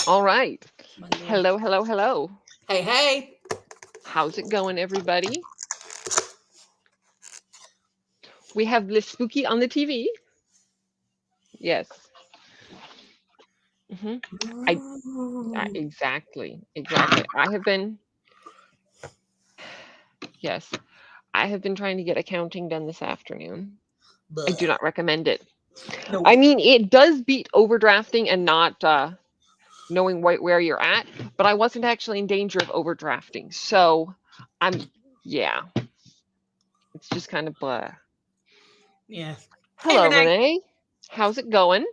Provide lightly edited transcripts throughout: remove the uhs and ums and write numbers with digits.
All right. Monday. Hello, hello, hello. Hey, hey. How's it going, everybody? We have the spooky on the TV. Yes. Exactly. I have been trying to get accounting done this afternoon. I do not recommend it. Nope. I mean, it does beat overdrafting and not knowing where you're at, but I wasn't actually in danger of overdrafting. So yeah. It's just kind of blah. Yeah. Hello, Hey, Renee. How's it going?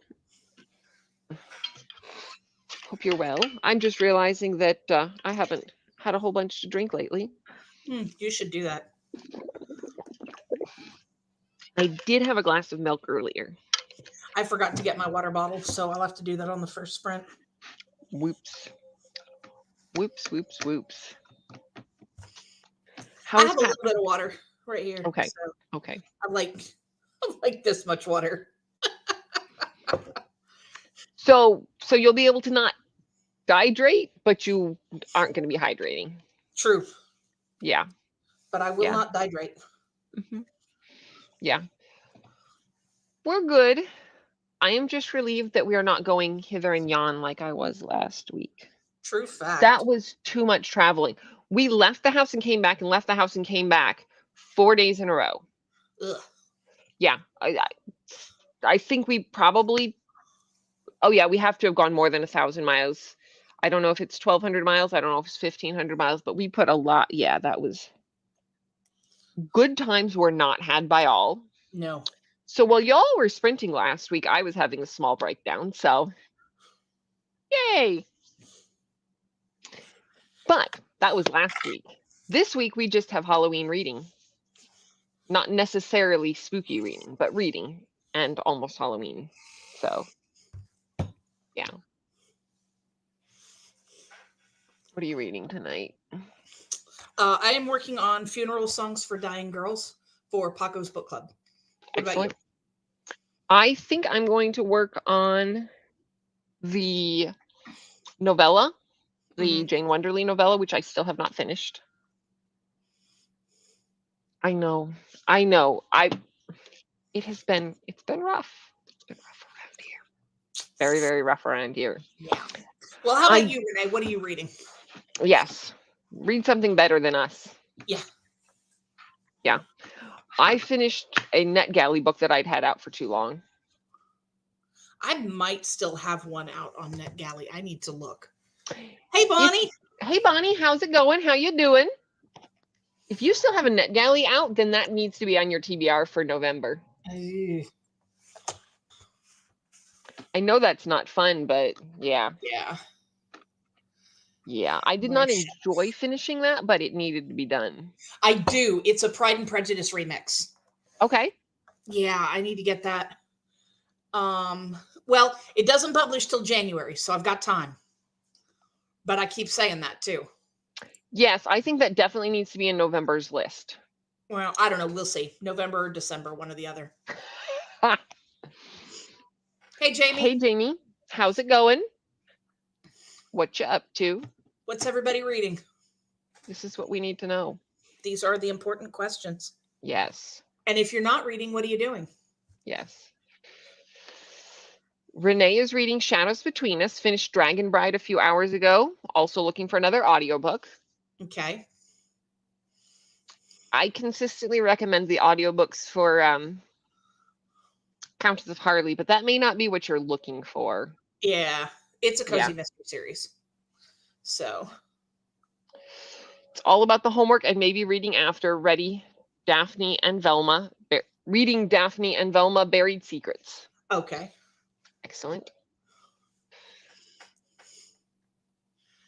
Hope you're well. I'm just realizing that I haven't had a whole bunch to drink lately. You should do that. I did have a glass of milk earlier. I forgot to get my water bottle, so I'll have to do that on the first sprint. Whoops. Whoops, whoops, whoops. I have a little bit of water right here. Okay. So okay. I like this much water. So you'll be able to not dehydrate, but you aren't going to be hydrating. True. Yeah. But I will not dehydrate. Yeah. We're good. I am just relieved that we are not going hither and yon like I was last week. True fact. That was too much traveling. We left the house and came back and left the house and came back 4 days in a row. Ugh. Yeah. I think we probably, we have to have gone more than 1,000 miles. I don't know if it's 1,200 miles. I don't know if it's 1,500 miles, but we put a lot. Yeah, that was good times were not had by all. No. So while y'all were sprinting last week, I was having a small breakdown. So, yay. But that was last week. This week, we just have Halloween reading. Not necessarily spooky reading, but reading and almost Halloween. So, yeah. What are you reading tonight? I am working on Funeral Songs for Dying Girls for Paco's Book Club. What Excellent. about you? I think I'm going to work on the novella, the Jane Wonderly novella, which I still have not finished. I know. It's been rough. It's been rough around here. Very, very rough around here. Yeah. Well, how about you, Renee? What are you reading? Yes. Read something better than us. Yeah. Yeah. I finished a NetGalley book that I'd had out for too long. I might still have one out on NetGalley. I need to look. Hey, Bonnie. Hey, Bonnie. How's it going? How you doing? If you still have a NetGalley out, then that needs to be on your TBR for November. I know that's not fun, but yeah. Yeah. Yeah, I did not enjoy finishing that, but it needed to be done. I do. It's a Pride and Prejudice remix. Okay. Yeah, I need to get that. Well, it doesn't publish till January, so I've got time. But I keep saying that too. Yes, I think that definitely needs to be in November's list. Well, I don't know. We'll see. November or December, one or the other. Hey, Jamie. Hey, Jamie. How's it going? What you up to? What's everybody reading? This is what we need to know. These are the important questions. Yes. And if you're not reading, what are you doing? Yes. Renee is reading Shadows Between Us, finished Dragon Bride a few hours ago. Also looking for another audiobook. Okay. I consistently recommend the audiobooks for Countess of Harley, but that may not be what you're looking for. Yeah. It's a cozy mystery series. So. It's all about the homework and maybe reading after reading Daphne and Velma Buried Secrets. Okay. Excellent.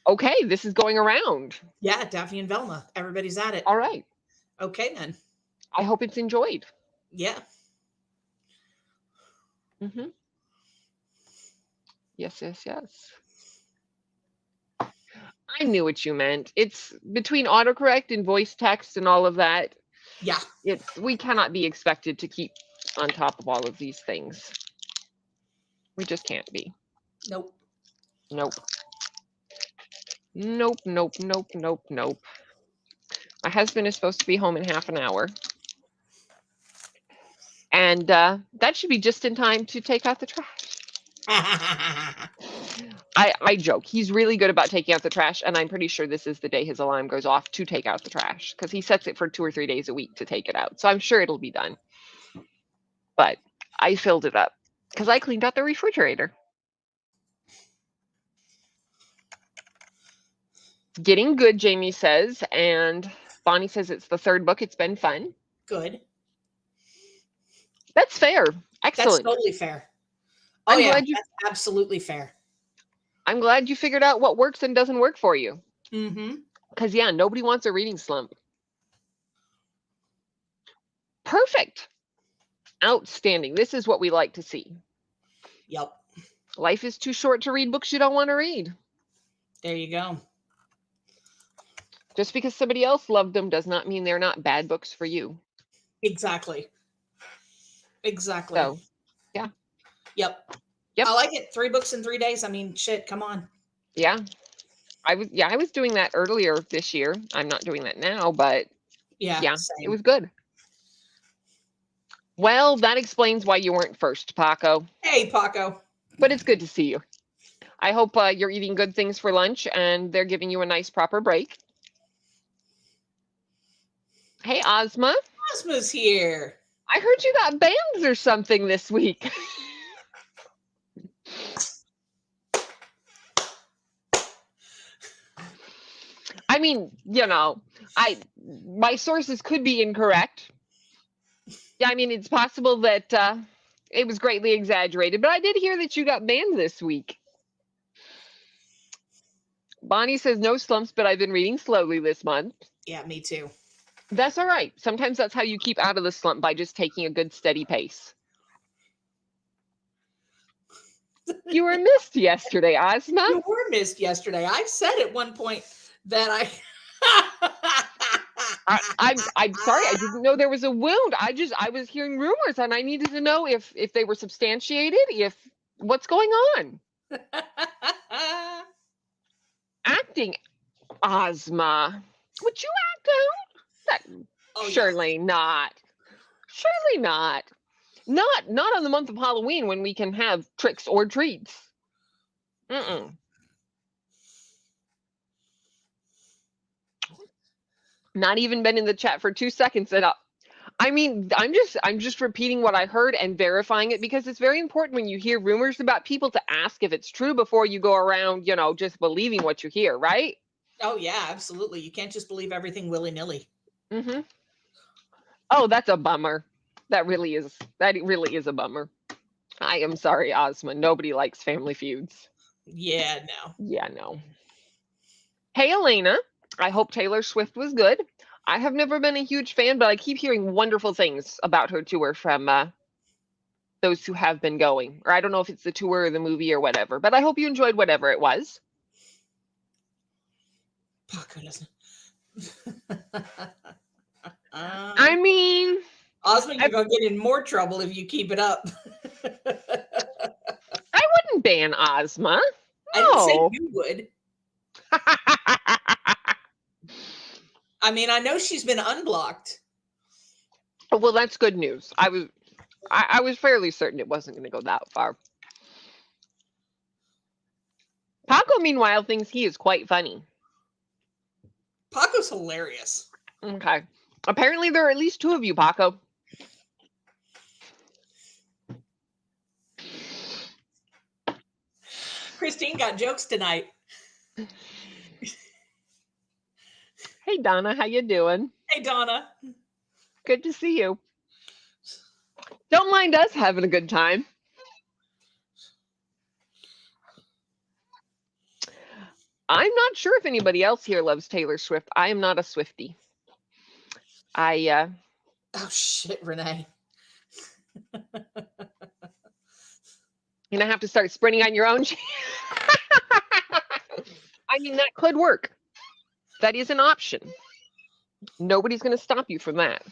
Okay, this is going around. Yeah, Daphne and Velma. Everybody's at it. All right. Okay, then. I hope it's enjoyed. Yeah. Mm-hmm. Yes. I knew what you meant. It's between autocorrect and voice text and all of that. Yeah. We cannot be expected to keep on top of all of these things. We just can't be. Nope. Nope, nope, nope, nope, nope. My husband is supposed to be home in half an hour. And that should be just in time to take out the trash. I joke. He's really good about taking out the trash, and I'm pretty sure this is the day his alarm goes off to take out the trash, because he sets it for 2 or 3 days a week to take it out. So I'm sure it'll be done. But I filled it up because I cleaned out the refrigerator. Getting good, Jamie says, and Bonnie says it's the 3rd book. It's been fun. Good. That's fair. Excellent. That's totally fair. Oh, yeah, that's absolutely fair. I'm glad you figured out what works and doesn't work for you. Mm-hmm. Because, yeah, nobody wants a reading slump. Perfect. Outstanding. This is what we like to see. Yep. Life is too short to read books you don't want to read. There you go. Just because somebody else loved them does not mean they're not bad books for you. Exactly. Exactly. So, yeah. Yep. Yep. I like it. 3 books in 3 days. I mean, shit, come on. Yeah. I was doing that earlier this year. I'm not doing that now, but yeah, same. It was good. Well, that explains why you weren't first, Paco. Hey, Paco. But it's good to see you. I hope you're eating good things for lunch and they're giving you a nice proper break. Hey, Ozma. Ozma's here. I heard you got bands or something this week. I mean, you know, my sources could be incorrect. Yeah, I mean, it's possible that it was greatly exaggerated, but I did hear that you got banned this week. Bonnie says no slumps, but I've been reading slowly this month. Yeah, me too. That's all right. Sometimes that's how you keep out of the slump, by just taking a good steady pace. You were missed yesterday, Ozma. You were missed yesterday. I said at one point that I'm sorry. I didn't know there was a wound. I was hearing rumors, and I needed to know if they were substantiated. What's going on? Acting, Ozma. Would you act out? Surely not. Surely not. Not on the month of Halloween when we can have tricks or treats. Not even been in the chat for 2 seconds. And I mean, I'm just repeating what I heard and verifying it, because it's very important when you hear rumors about people to ask if it's true before you go around, just believing what you hear, right? Oh, yeah, absolutely. You can't just believe everything willy-nilly. Mm-hmm. Oh, that's a bummer. That really is a bummer. I am sorry, Ozma. Nobody likes Family Feuds. Yeah, no. Yeah, no. Hey, Elena. I hope Taylor Swift was good. I have never been a huge fan, but I keep hearing wonderful things about her tour from those who have been going. Or I don't know if it's the tour or the movie or whatever, but I hope you enjoyed whatever it was. Paco doesn't. I mean, Ozma, you're going to get in more trouble if you keep it up. I wouldn't ban Ozma. No. I didn't say you would. I mean, I know she's been unblocked. Well, that's good news. I was fairly certain it wasn't going to go that far. Paco, meanwhile, thinks he is quite funny. Paco's hilarious. Okay. Apparently, there are at least 2 of you, Paco. Christine got jokes tonight. Hey, Donna, how you doing? Hey, Donna. Good to see you. Don't mind us having a good time. I'm not sure if anybody else here loves Taylor Swift. I am not a Swiftie. Oh, shit, Renee. You're going to have to start sprinting on your own. I mean, that could work. That is an option. Nobody's going to stop you from that.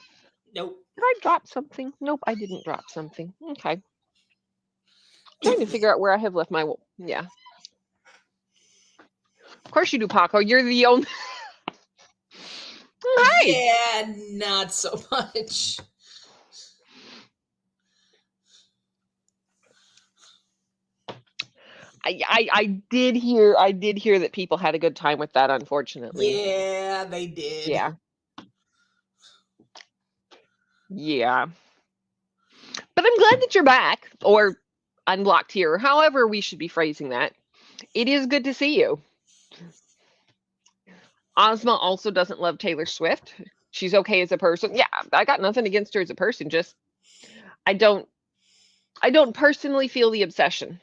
Nope. Did I drop something? Nope, I didn't drop something. Okay. Trying to figure out where I have left my... Yeah. course you do, Paco. You're the only. Hi. Yeah, not so much. I did hear that people had a good time with that, unfortunately. Yeah, they did. Yeah. Yeah. But I'm glad that you're back, or unblocked here, however we should be phrasing that. It is good to see you. Ozma also doesn't love Taylor Swift. She's okay as a person. Yeah, I got nothing against her as a person. Just I don't personally feel the obsession.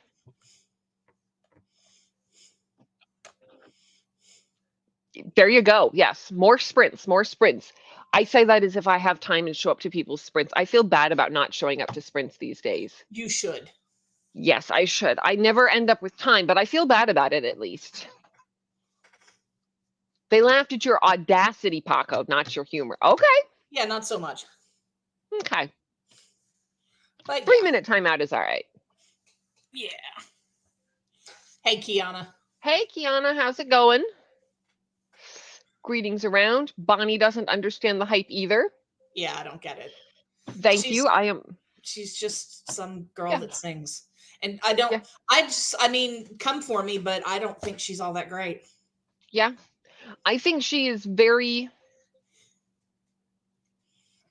There you go. Yes, more sprints, more sprints. I say that as if I have time and show up to people's sprints. I feel bad about not showing up to sprints these days. You should. Yes, I should. I never end up with time, but I feel bad about it at least. They laughed at your audacity, Paco, not your humor. Okay. Yeah, not so much. Okay. But 3-minute timeout is all right. Yeah. Hey, Kiana. Hey, Kiana, how's it going? Greetings around. Bonnie doesn't understand the hype either. Yeah, I don't get it. Thank you. She's just some girl that sings. And I don't, I mean, come for me, but I don't think she's all that great. Yeah. I think she is very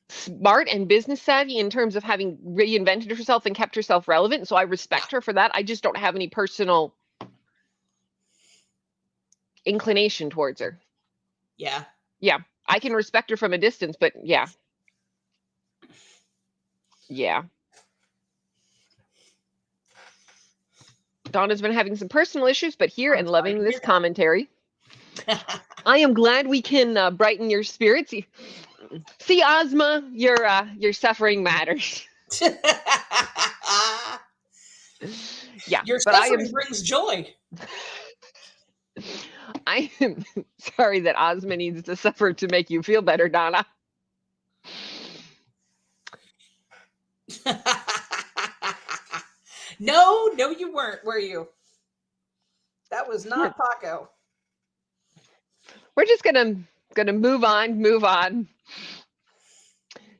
smart and business savvy in terms of having reinvented herself and kept herself relevant. So I respect her for that. I just don't have any personal inclination towards her. Yeah. Yeah. I can respect her from a distance, but yeah. Yeah. Donna's been having some personal issues, but here and loving this commentary. I am glad we can brighten your spirits. See, Ozma, your suffering matters. Yeah, your but suffering brings joy. I am sorry that Ozma needs to suffer to make you feel better, Donna. No, you weren't, were you? That was not Paco. We're just gonna move on.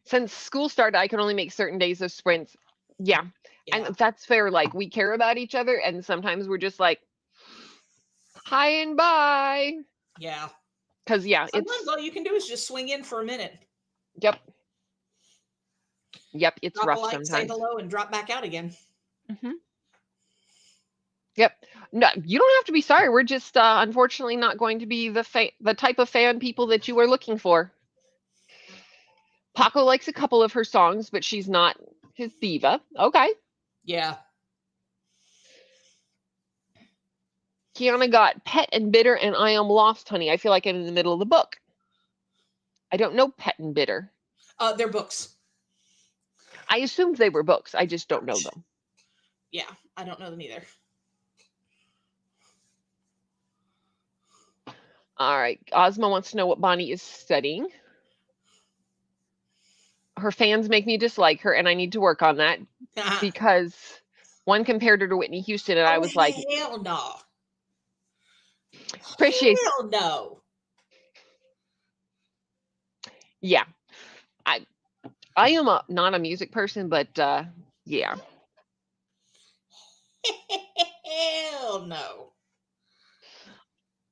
Since school started, I can only make certain days of sprints. Yeah. And that's fair. Like, we care about each other, and sometimes we're just like, hi and bye. Yeah. Because sometimes all you can do is just swing in for a minute. Yep. It's drop rough a like, sometimes. say hello, and drop back out again. Mm-hmm. Yep. No, you don't have to be sorry. We're just unfortunately not going to be the type of fan people that you are looking for. Paco likes a couple of her songs, but she's not his diva. Okay. Yeah. Kiana got Pet and Bitter and I Am Lost, Honey. I feel like I'm in the middle of the book. I don't know Pet and Bitter. They're books. I assumed they were books. I just don't know them. Yeah, I don't know them either. All right. Ozma wants to know what Bonnie is studying. Her fans make me dislike her, and I need to work on that because one compared her to Whitney Houston, and I was like, hell no. Appreciate. Hell no. Yeah. I am not a music person, but yeah. Hell no.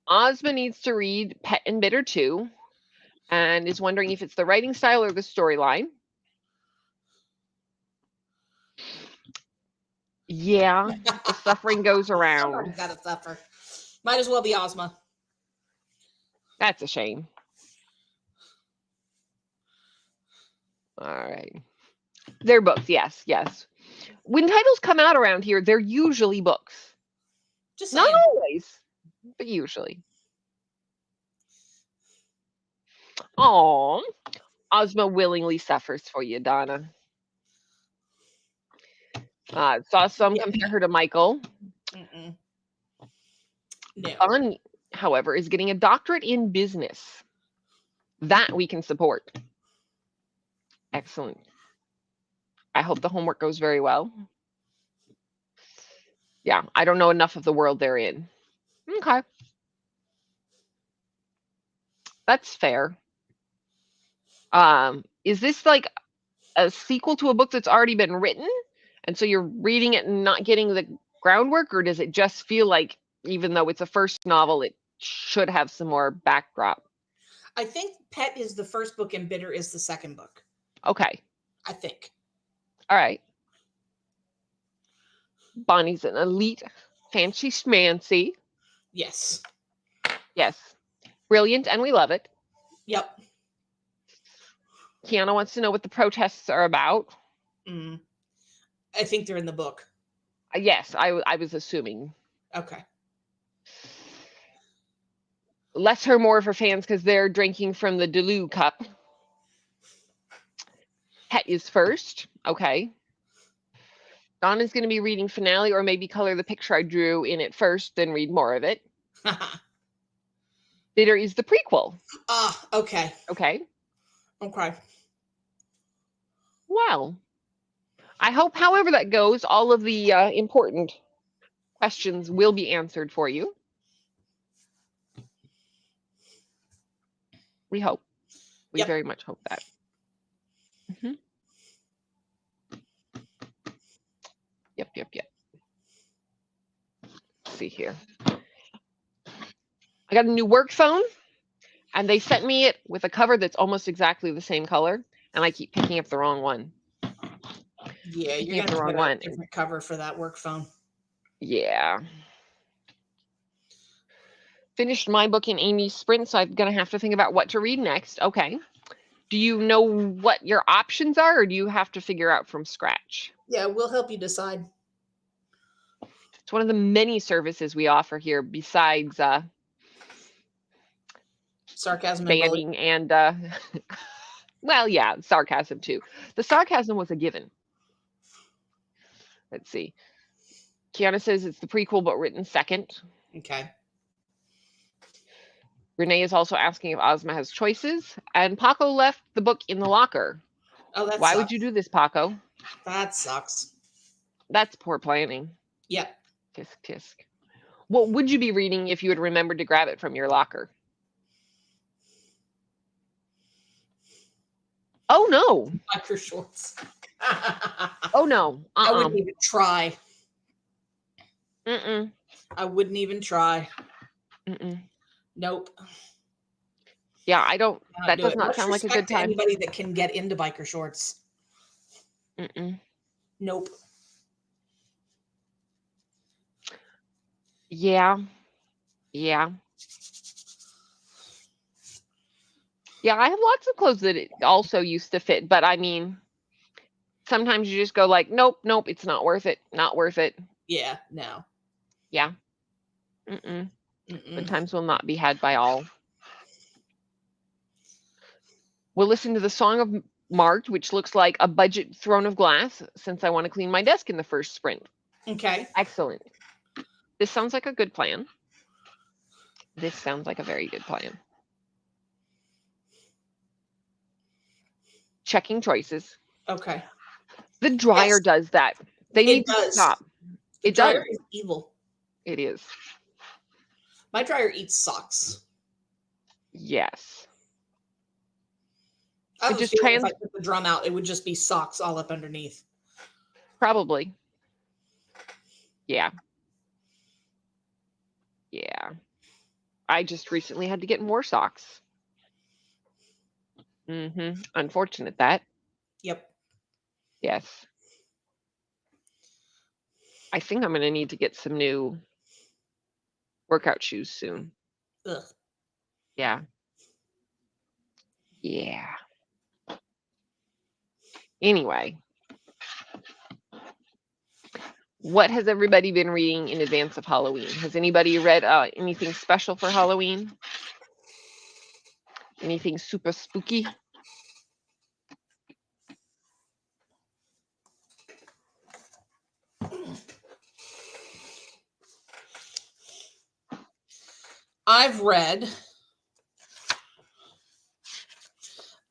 Ozma needs to read Pet and Bitter too, and is wondering if it's the writing style or the storyline. Yeah, the suffering goes around. Somebody's gotta suffer. Might as well be Ozma. That's a shame. All right. They're books, yes. When titles come out around here, they're usually books. Just saying. Not always, but usually. Aw, Ozma willingly suffers for you, Donna. Saw some compare her to Michael. No. Bonnie, however, is getting a doctorate in business. That we can support. Excellent. I hope the homework goes very well. Yeah, I don't know enough of the world they're in. Okay. That's fair. Is this like a sequel to a book that's already been written, and so you're reading it and not getting the groundwork, or does it just feel like, even though it's a first novel, it should have some more backdrop? I think Pet is the first book and Bitter is the second book. Okay. I think. All right. Bonnie's an elite fancy schmancy. Yes. Yes. Brilliant, and we love it. Yep. Kiana wants to know what the protests are about. I think they're in the book. Yes, I was assuming. Okay. Less her, more for fans because they're drinking from the Delu cup. Pet is first. Okay. Donna's going to be reading finale, or maybe color the picture I drew in it first, then read more of it. Bitter is the prequel. Ah, okay. Okay. Okay. Well, I hope, however that goes, all of the important questions will be answered for you. We hope. We very much hope that. Yep. Let's see here. I got a new work phone, and they sent me it with a cover that's almost exactly the same color, and I keep picking up the wrong one. Yeah, you're gonna have to get a different cover for that work phone. Yeah. Finished my book in Amy's sprint, so I'm gonna have to think about what to read next. Okay. Do you know what your options are, or do you have to figure out from scratch? Yeah, we'll help you decide. It's one of the many services we offer here besides sarcasm banning and well, yeah, sarcasm too. The sarcasm was a given. Let's see. Kiana says it's the prequel, but written second. Okay. Renee is also asking if Ozma has choices, and Paco left the book in the locker. Oh, that's why would you do this, Paco? That sucks. That's poor planning. Yep. Tisk tisk. What would you be reading if you had remembered to grab it from your locker? Oh no. Biker shorts. Oh no. I wouldn't even try. I wouldn't even try. Nope. Yeah, I don't. That does not sound like a good time. Anybody that can get into biker shorts. Nope. Yeah. Yeah, I have lots of clothes that it also used to fit, but I mean, sometimes you just go like, nope, it's not worth it. Not worth it. Yeah, no. Yeah. Good times will not be had by all. We'll listen to the Song of March, which looks like a budget Throne of Glass, since I want to clean my desk in the first sprint. Okay. Excellent. This sounds like a good plan. This sounds like a very good plan. Checking choices. Okay. The dryer does that. They need to stop. The dryer is evil. It is. My dryer eats socks. Yes. I would just if I put the drum out, it would just be socks all up underneath. Probably. Yeah. I just recently had to get more socks. Unfortunate that. Yep. Yes. I think I'm going to need to get some new workout shoes soon. Ugh. Yeah. Anyway. What has everybody been reading in advance of Halloween? Has anybody read anything special for Halloween? Anything super spooky? I've read.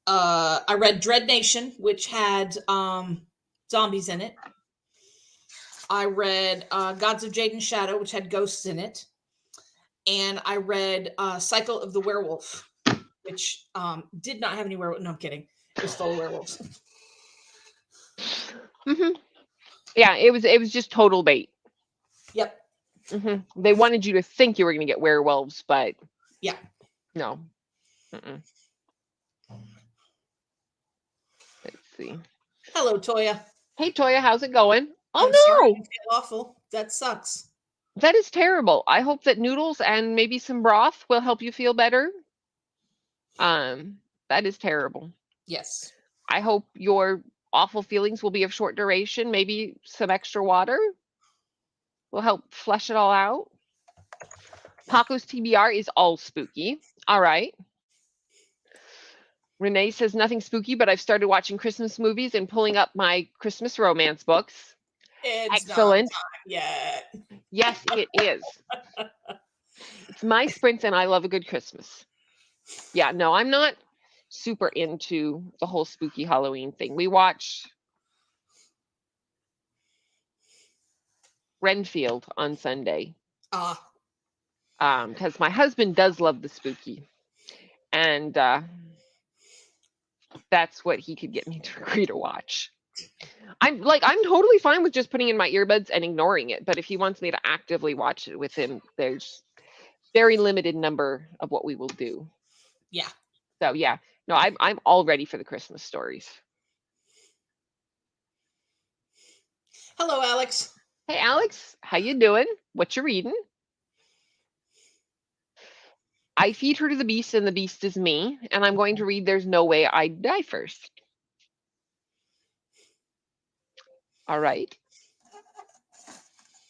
I read Dread Nation, which had zombies in it. I read Gods of Jade and Shadow, which had ghosts in it. And I read Cycle of the Werewolf, which did not have any werewolves. No, I'm kidding. It was full of werewolves. Yeah, it was just total bait. Yep. They wanted you to think you were going to get werewolves, but yeah, no. Let's see. Hello, Toya. Hey, Toya, how's it going? Oh, I'm sorry, you feel awful. That sucks. That is terrible. I hope that noodles and maybe some broth will help you feel better. That is terrible. Yes. I hope your awful feelings will be of short duration. Maybe some extra water will help flush it all out. Paco's TBR is all spooky. All right. Renee says nothing spooky, but I've started watching Christmas movies and pulling up my Christmas romance books. It's excellent. Not time yet. Yes, it is. It's my sprint, and I love a good Christmas. Yeah, no, I'm not super into the whole spooky Halloween thing. We watched Renfield on Sunday. Because my husband does love the spooky, and that's what he could get me to agree to watch. I'm totally fine with just putting in my earbuds and ignoring it, but if he wants me to actively watch it with him, there's very limited number of what we will do. Yeah. So yeah, no, I'm all ready for the Christmas stories. Hello, Alex. Hey, Alex, how you doing? What you reading? I feed her to the beast, and the beast is me, and I'm going to read There's No Way I'd Die first. All right.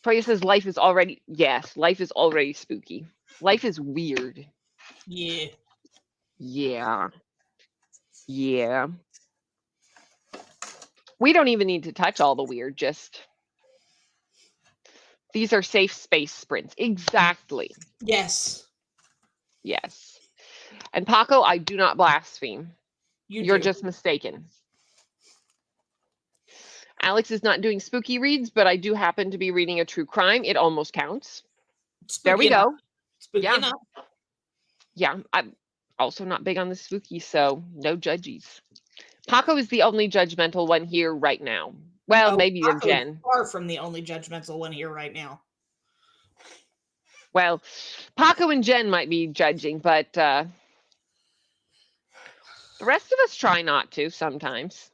Toya says life is already, yes, life is already spooky. Life is weird. Yeah. Yeah. Yeah. We don't even need to touch all the weird, just these are safe space sprints. Exactly. Yes. Yes. And Paco, I do not blaspheme. You're do. just mistaken. Alex is not doing spooky reads, but I do happen to be reading a true crime. It almost counts. Spooky there we enough. go. Spooky enough. Yeah, I'm also not big on the spooky, so no judgies. Paco is the only judgmental one here right now. Well, maybe even Jen. Far from the only judgmental one here right now. Well, Paco and Jen might be judging, but the rest of us try not to sometimes.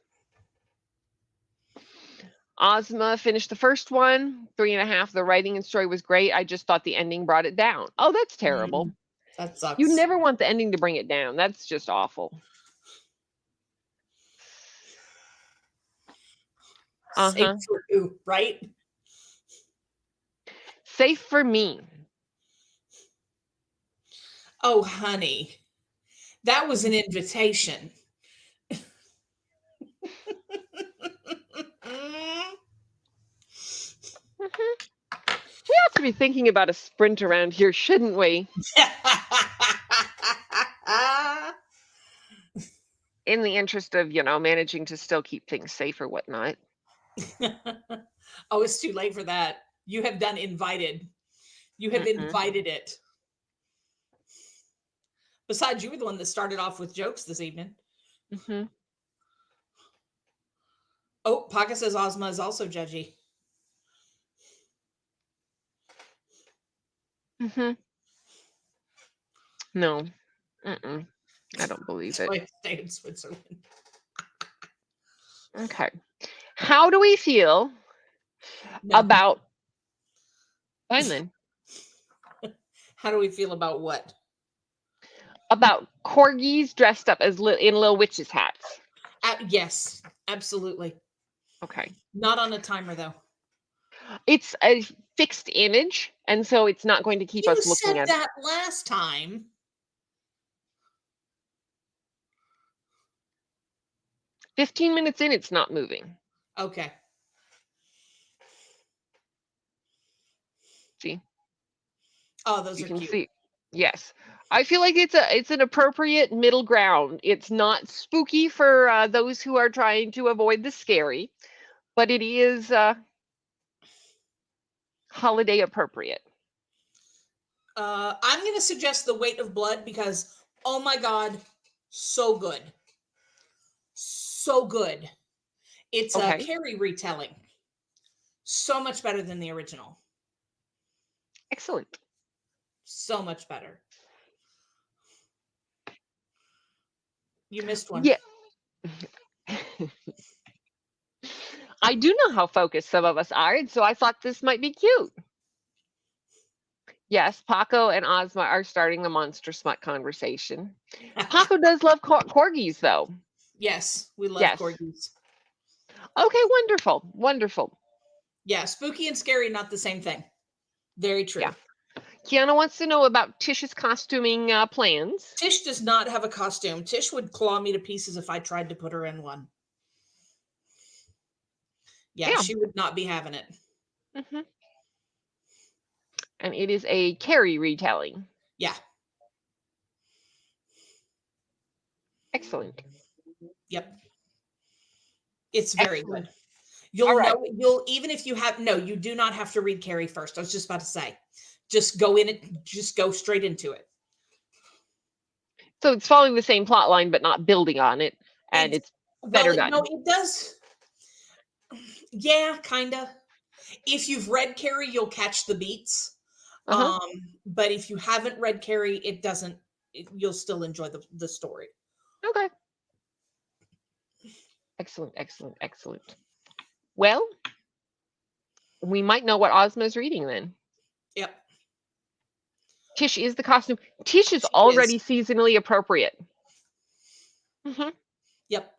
Ozma finished the first one, 3.5. The writing and story was great. I just thought the ending brought it down. Oh, that's terrible. That sucks. You never want the ending to bring it down. That's just awful. Safe for who, right? Safe for me. Oh, honey. That was an invitation. We ought to be thinking about a sprint around here, shouldn't we? In the interest of, managing to still keep things safe or whatnot. Oh, it's too late for that. You have done invited. You have invited it. Besides, you were the one that started off with jokes this evening. Oh, Pocket says Ozma is also judgy. No. I don't believe it. Stay in Switzerland. Okay. How do we feel about... Fine then. How do we feel about what? About corgis dressed up as in little witches' hats. Yes, absolutely. Okay. Not on a timer, though. It's a fixed image, and so it's not going to keep us looking at it. You said that last time. "15 minutes in, it's not moving." Okay. See? Oh, those you are can cute. See. Yes. I feel like it's an appropriate middle ground. It's not spooky for those who are trying to avoid the scary, but it is holiday appropriate. I'm going to suggest The Weight of Blood because, oh my God, So good. So good. It's a Carrie retelling. So much better than the original. Excellent. So much better. You missed one. Yeah. I do know how focused some of us are, and so I thought this might be cute. Yes, Paco and Ozma are starting a monster smut conversation. Paco does love corgis, though. Yes, we love corgis. Okay, wonderful, wonderful. Yeah, spooky and scary, not the same thing. Very true. Yeah. Kiana wants to know about Tish's costuming plans. Tish does not have a costume. Tish would claw me to pieces if I tried to put her in one. Yeah. She would not be having it. Mm-hmm. And it is a Carrie retelling. Yeah. Excellent. Yep. It's very good. You'll know, even if you have, no, you do not have to read Carrie first. I was just about to say, just go in it, just go straight into it. So it's following the same plot line, but not building on it. And it's better done. No, it does. Yeah, kind of. If you've read Carrie, you'll catch the beats. But if you haven't read Carrie, it doesn't, you'll still enjoy the story. Okay. Excellent, excellent, excellent. Well, we might know what Ozma's reading then. Yep. Tish is the costume. Tish is already seasonally appropriate. Mm-hmm. Yep.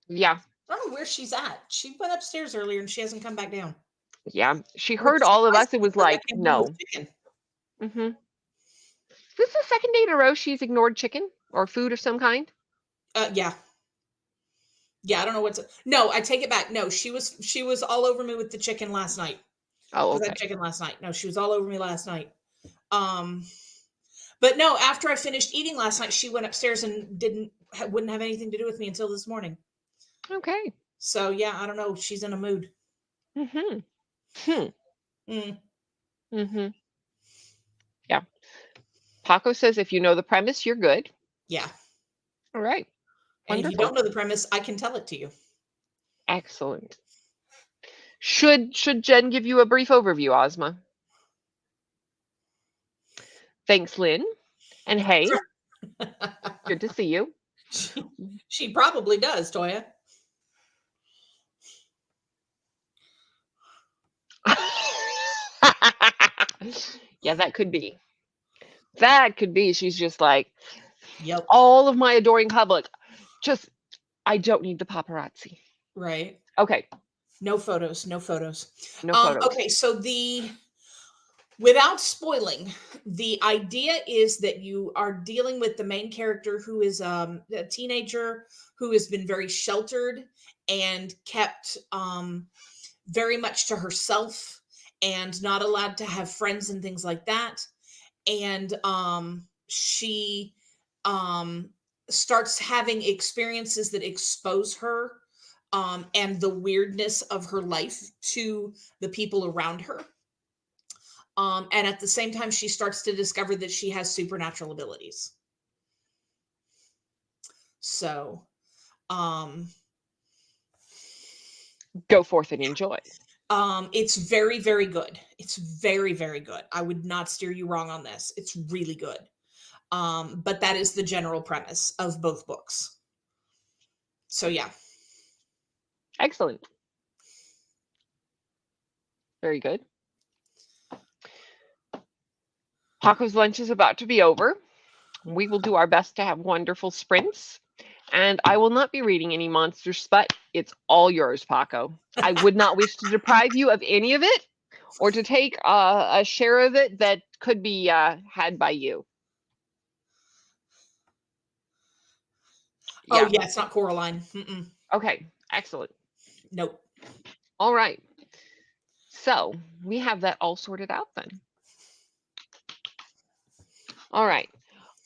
Yeah. I don't know where she's at. She went upstairs earlier and she hasn't come back down. Yeah. She heard all of us. It was like, no. Mm-hmm. Is this the second day in a row she's ignored chicken or food of some kind? Yeah. Yeah, I don't know what's. No, I take it back. No, she was all over me with the chicken last night. Oh, okay. I had chicken last night. No, she was all over me last night. But no, after I finished eating last night, she went upstairs and wouldn't have anything to do with me until this morning. Okay. So yeah, I don't know. She's in a mood. Mm-hmm. Mm-hmm. Yeah. Paco says if you know the premise, you're good. Yeah. All right. And if you don't know the premise, I can tell it to you. Excellent. Should Jen give you a brief overview, Ozma? Thanks, Lynn. And hey, good to see you. She probably does, Toya. Yeah, that could be. That could be. She's just like, yep. All of my adoring public, I don't need the paparazzi. Right. Okay. No photos. No photos. No photos. Okay, so without spoiling, the idea is that you are dealing with the main character who is a teenager who has been very sheltered and kept very much to herself and not allowed to have friends and things like that. And she starts having experiences that expose her and the weirdness of her life to the people around her. And at the same time, she starts to discover that she has supernatural abilities. So, go forth and enjoy. It's very, very good. It's very, very good. I would not steer you wrong on this. It's really good. But that is the general premise of both books. So yeah. Excellent. Very good. Paco's lunch is about to be over. We will do our best to have wonderful sprints. And I will not be reading any monster smut. It's all yours, Paco. I would not wish to deprive you of any of it or to take a share of it that could be had by you. Yeah. Oh, yeah, it's not Coraline. Mm-mm. Okay, excellent. Nope. All right. So we have that all sorted out then. All right.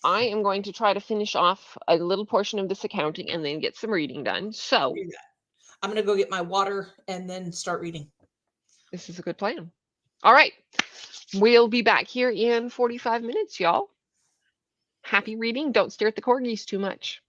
I am going to try to finish off a little portion of this accounting and then get some reading done. So I'm going to go get my water and then start reading. This is a good plan. All right. We'll be back here in 45 minutes, y'all. Happy reading. Don't stare at the corgis too much.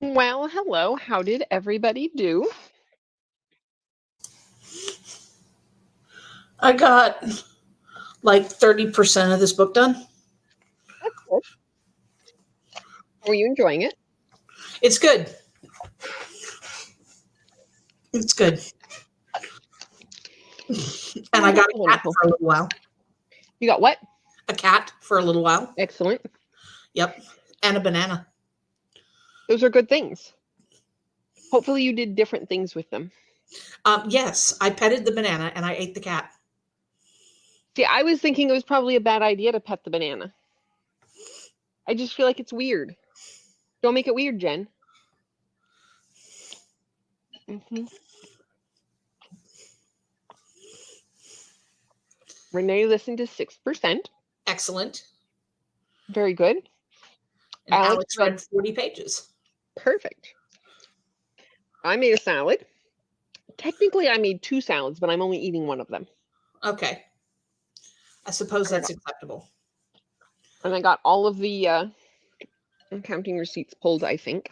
Well, hello. How did everybody do? I got like 30% of this book done. That's good. Were you enjoying it? It's good. It's good. And I got a cat Wonderful. for a little while. You got what? A cat for a little while. Excellent. Yep. And a banana. Those are good things. Hopefully you did different things with them. Yes, I petted the banana and I ate the cat. See, I was thinking it was probably a bad idea to pet the banana. I just feel like it's weird. Don't make it weird, Jen. Renee listened to 6%. Excellent. Very good. And Alex read 40 pages. Perfect. I made a salad. Technically, I made 2 salads, but I'm only eating one of them. Okay. I suppose that's acceptable. And I got all of the accounting receipts pulled, I think.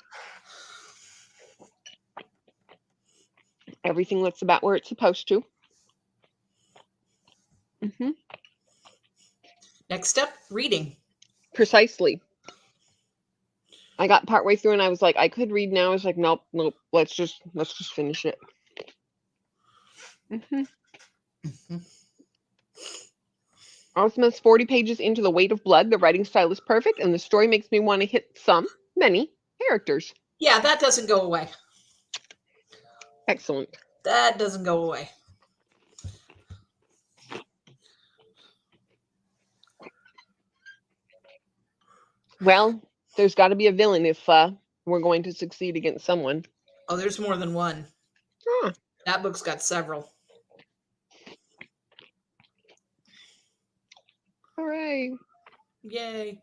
Everything looks about where it's supposed to. Next step, reading. Precisely. I got partway through and I was like, I could read now. I was like, nope, let's just finish it. Ozma's 40 pages into The Weight of Blood. The writing style is perfect, and the story makes me want to hit many characters. Yeah, that doesn't go away. Excellent. That doesn't go away. Well, there's got to be a villain if we're going to succeed against someone. Oh, there's more than one. Huh. That book's got several. Hooray. Yay.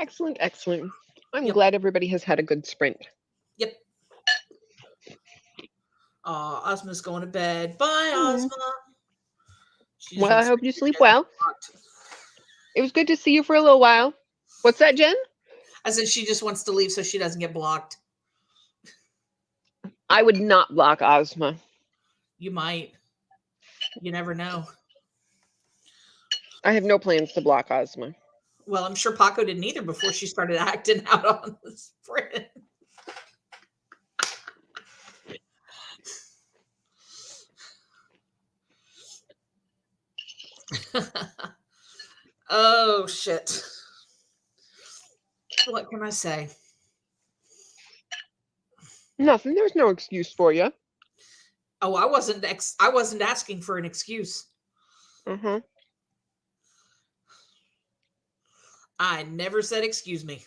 Excellent, excellent. I'm glad everybody has had a good sprint. Yep. Ozma's going to bed. Bye, Ozma. Well, I hope you sleep well. It was good to see you for a little while. What's that, Jen? I said she just wants to leave so she doesn't get blocked. I would not block Ozma. You might. You never know. I have no plans to block Ozma. Well, I'm sure Paco didn't either before she started acting out on the sprint. Oh, shit. What can I say? Nothing. There's no excuse for you. Oh, I wasn't asking for an excuse. I never said excuse me.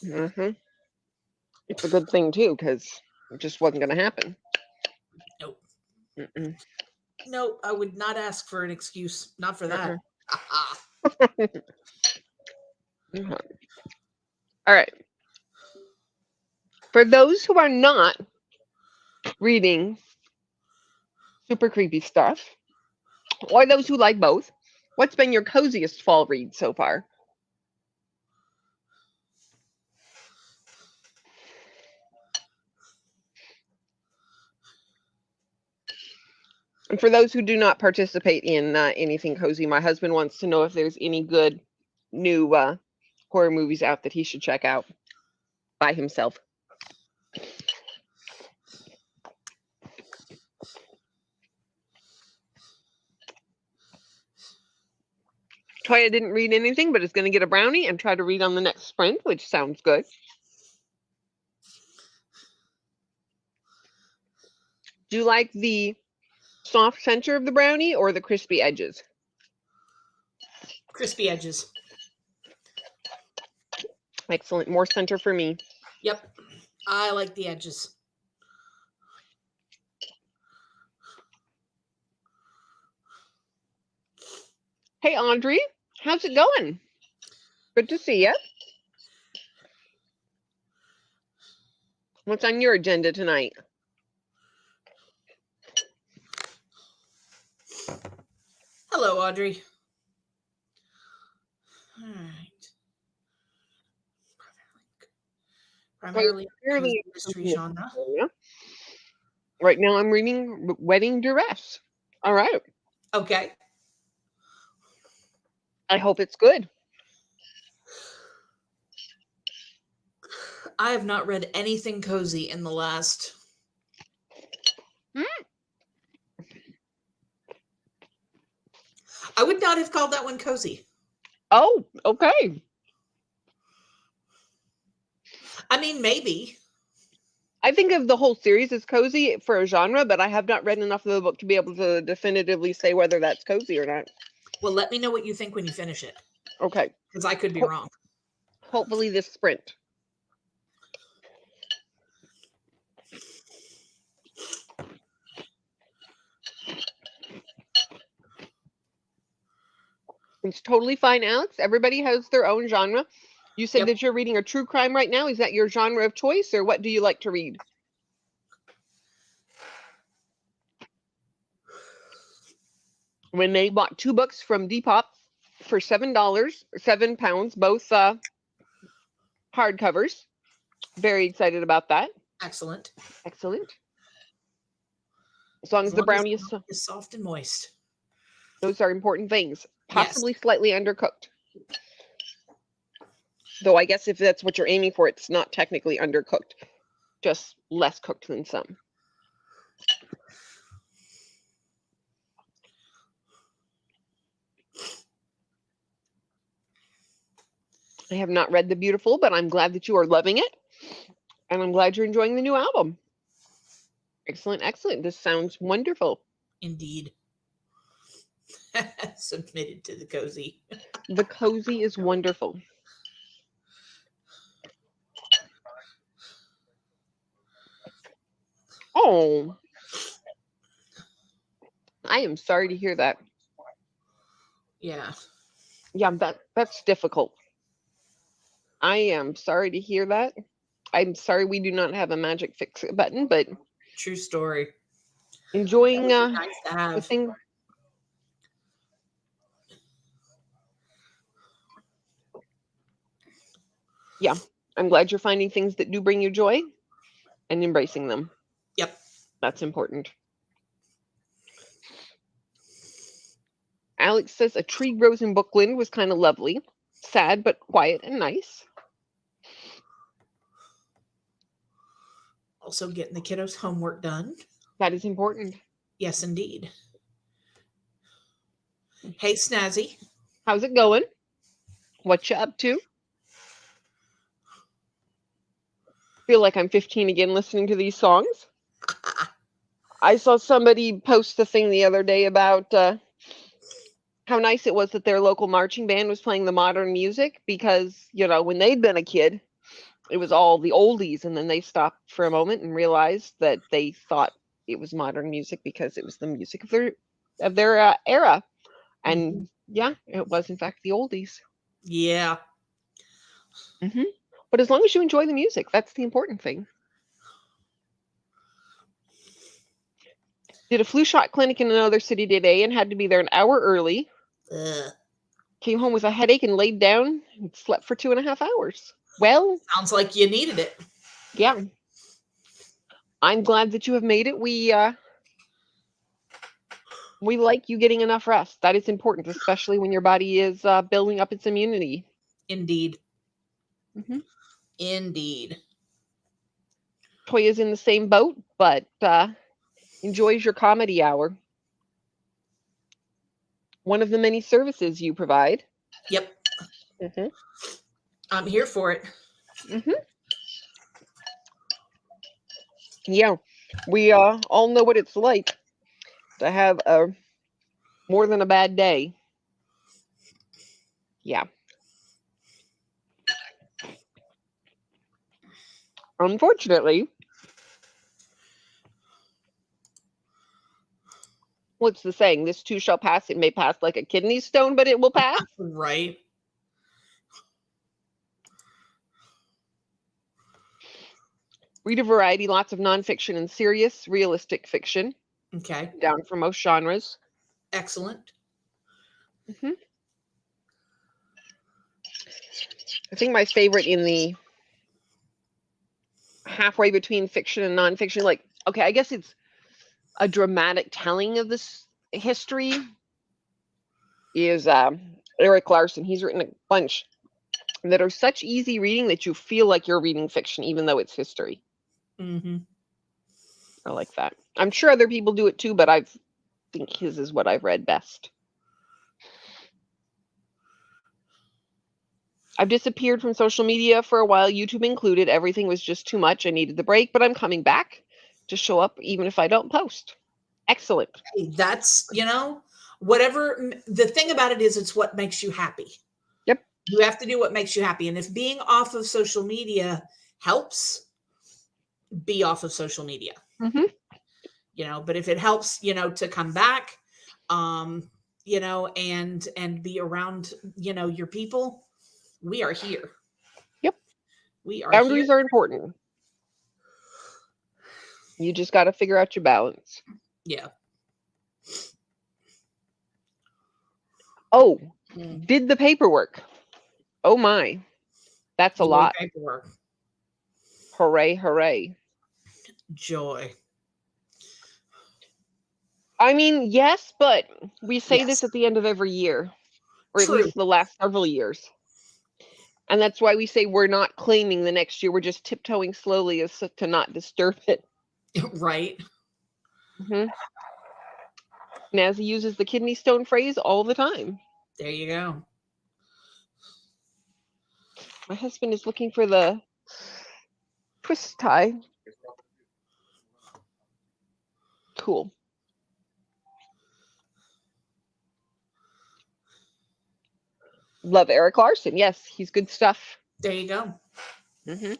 It's a good thing too, because it just wasn't going to happen. Nope. Nope, I would not ask for an excuse. Not for that. All right. For those who are not reading super creepy stuff, or those who like both, what's been your coziest fall read so far? And for those who do not participate in anything cozy, my husband wants to know if there's any good new horror movies out that he should check out by himself. Toya didn't read anything, but is going to get a brownie and try to read on the next sprint, which sounds good. Do you like the soft center of the brownie or the crispy edges? Crispy edges. Excellent. More center for me. Yep. I like the edges. Hey, Audrey. How's it going? Good to see you. What's on your agenda tonight? Hello, Audrey. All right. primarily Fairly mystery genre. yeah. Right now I'm reading Wedding Duress. All right. Okay. I hope it's good. I have not read anything cozy in the last. I would not have called that one cozy. Oh, okay. I mean, maybe. I think of the whole series as cozy for a genre, but I have not read enough of the book to be able to definitively say whether that's cozy or not. Well, let me know what you think when you finish it, Okay. because I could be wrong. Hopefully this sprint. It's totally fine, Alex. Everybody has their own genre. You said Yep. that you're reading a true crime right now. Is that your genre of choice, or what do you like to read? When they bought 2 books from Depop for $7, £7, both hardcovers. Very excited about that. Excellent. Excellent. As long as the brownie is soft and moist. Those are important things. Yes. Possibly slightly undercooked. Though I guess if that's what you're aiming for, it's not technically undercooked. Just less cooked than some. I have not read The Beautiful, but I'm glad that you are loving it. And I'm glad you're enjoying the new album. Excellent, excellent. This sounds wonderful. Indeed. Submitted to the cozy. The cozy is wonderful. Oh. I am sorry to hear that. Yeah. Yeah, that's difficult. I am sorry to hear that. I'm sorry we do not have a magic fix it button, but true story. Enjoying nice to have. the thing. Yeah, I'm glad you're finding things that do bring you joy and embracing them. Yep. That's important. Alex says a tree grows in Bookland was kind of lovely. Sad, but quiet and nice. Also getting the kiddos' homework done. That is important. Yes, indeed. Hey, Snazzy. How's it going? What you up to? Feel like I'm 15 again listening to these songs. I saw somebody post a thing the other day about how nice it was that their local marching band was playing the modern music because, you know, when they'd been a kid, it was all the oldies, and then they stopped for a moment and realized that they thought it was modern music because it was the music of their era. And yeah, it was in fact the oldies. Yeah. But as long as you enjoy the music, that's the important thing. Did a flu shot clinic in another city today and had to be there an hour early. Came home with a headache and laid down and slept for 2.5 hours. Well, sounds like you needed it. Yeah. I'm glad that you have made it. We like you getting enough rest. That is important, especially when your body is building up its immunity. Indeed. Indeed. Toya's in the same boat, but enjoys your comedy hour. One of the many services you provide. Yep. I'm here for it. Yeah, we all know what it's like to have more than a bad day. Yeah. Unfortunately, what's the saying? This too shall pass. It may pass like a kidney stone, but it will pass. Right. Read a variety, lots of nonfiction and serious, realistic fiction. Okay. Down for most genres. Excellent. I think my favorite in the halfway between fiction and nonfiction. Like, okay, I guess it's a dramatic telling of this history. Is Erik Larson. He's written a bunch that are such easy reading that you feel like you're reading fiction, even though it's history. Mm-hmm. I like that. I'm sure other people do it too, but I think his is what I've read best. I've disappeared from social media for a while, YouTube included. Everything was just too much. I needed the break, but I'm coming back to show up even if I don't post. Excellent. Hey, that's, whatever. The thing about it is, it's what makes you happy. Yep. You have to do what makes you happy. And if being off of social media helps, be off of social media. Mm-hmm. But if it helps, to come back, and be around, your people, we are here. Yep. We are Boundaries here. are important. You just got to figure out your balance. Yeah. Oh, did the paperwork. Oh my. That's a lot. Paperwork. Hooray, hooray. Joy. I mean, yes, but we say this at the end of every year, or True. at least the last several years. And that's why we say we're not claiming the next year. We're just tiptoeing slowly as to not disturb it. Right. Mm-hmm. Nazzy uses the kidney stone phrase all the time. There you go. My husband is looking for the twist tie. Cool. Love Erik Larson. Yes, he's good stuff. There you go. Mm-hmm.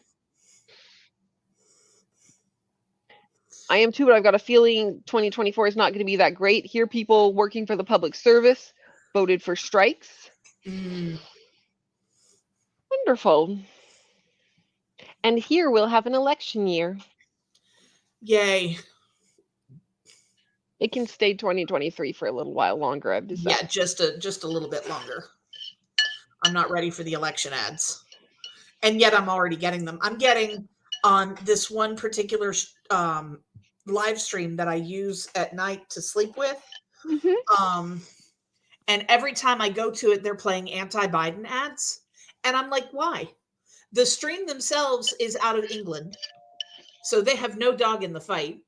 I am too, but I've got a feeling 2024 is not going to be that great. Here, people working for the public service voted for strikes. Wonderful. And here we'll have an election year. Yay. It can stay 2023 for a little while longer, I've decided. Yeah, just a little bit longer. I'm not ready for the election ads. And yet I'm already getting them. I'm getting on this one particular live stream that I use at night to sleep with. Mm-hmm. And every time I go to it, they're playing anti-Biden ads. And I'm like, why? The stream themselves is out of England, so they have no dog in the fight.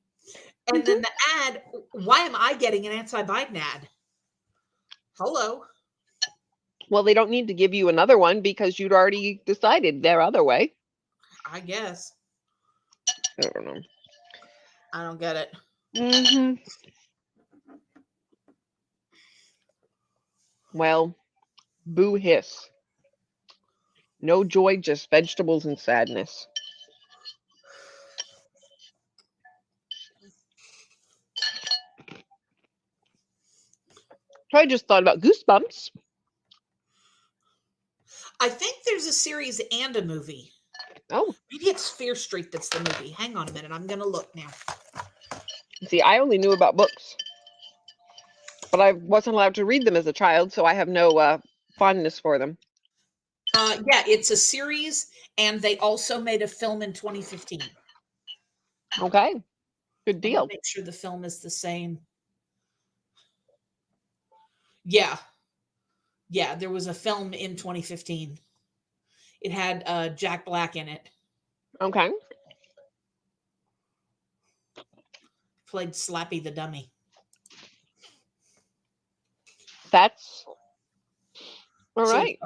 And then the ad, why am I getting an anti-Biden ad? Hello. Well, they don't need to give you another one because you'd already decided their other way. I guess. I don't know. I don't get it. Mm-hmm. Well, boo hiss. No joy, just vegetables and sadness. So I just thought about Goosebumps. I think there's a series and a movie. Oh. Maybe it's Fear Street that's the movie. Hang on a minute. I'm going to look now. See, I only knew about books. But I wasn't allowed to read them as a child, so I have no fondness for them. Yeah, it's a series, and they also made a film in 2015. Okay. Good deal. Make sure the film is the same. Yeah. Yeah, there was a film in 2015. It had Jack Black in it. Okay. Played Slappy the Dummy. That's all right.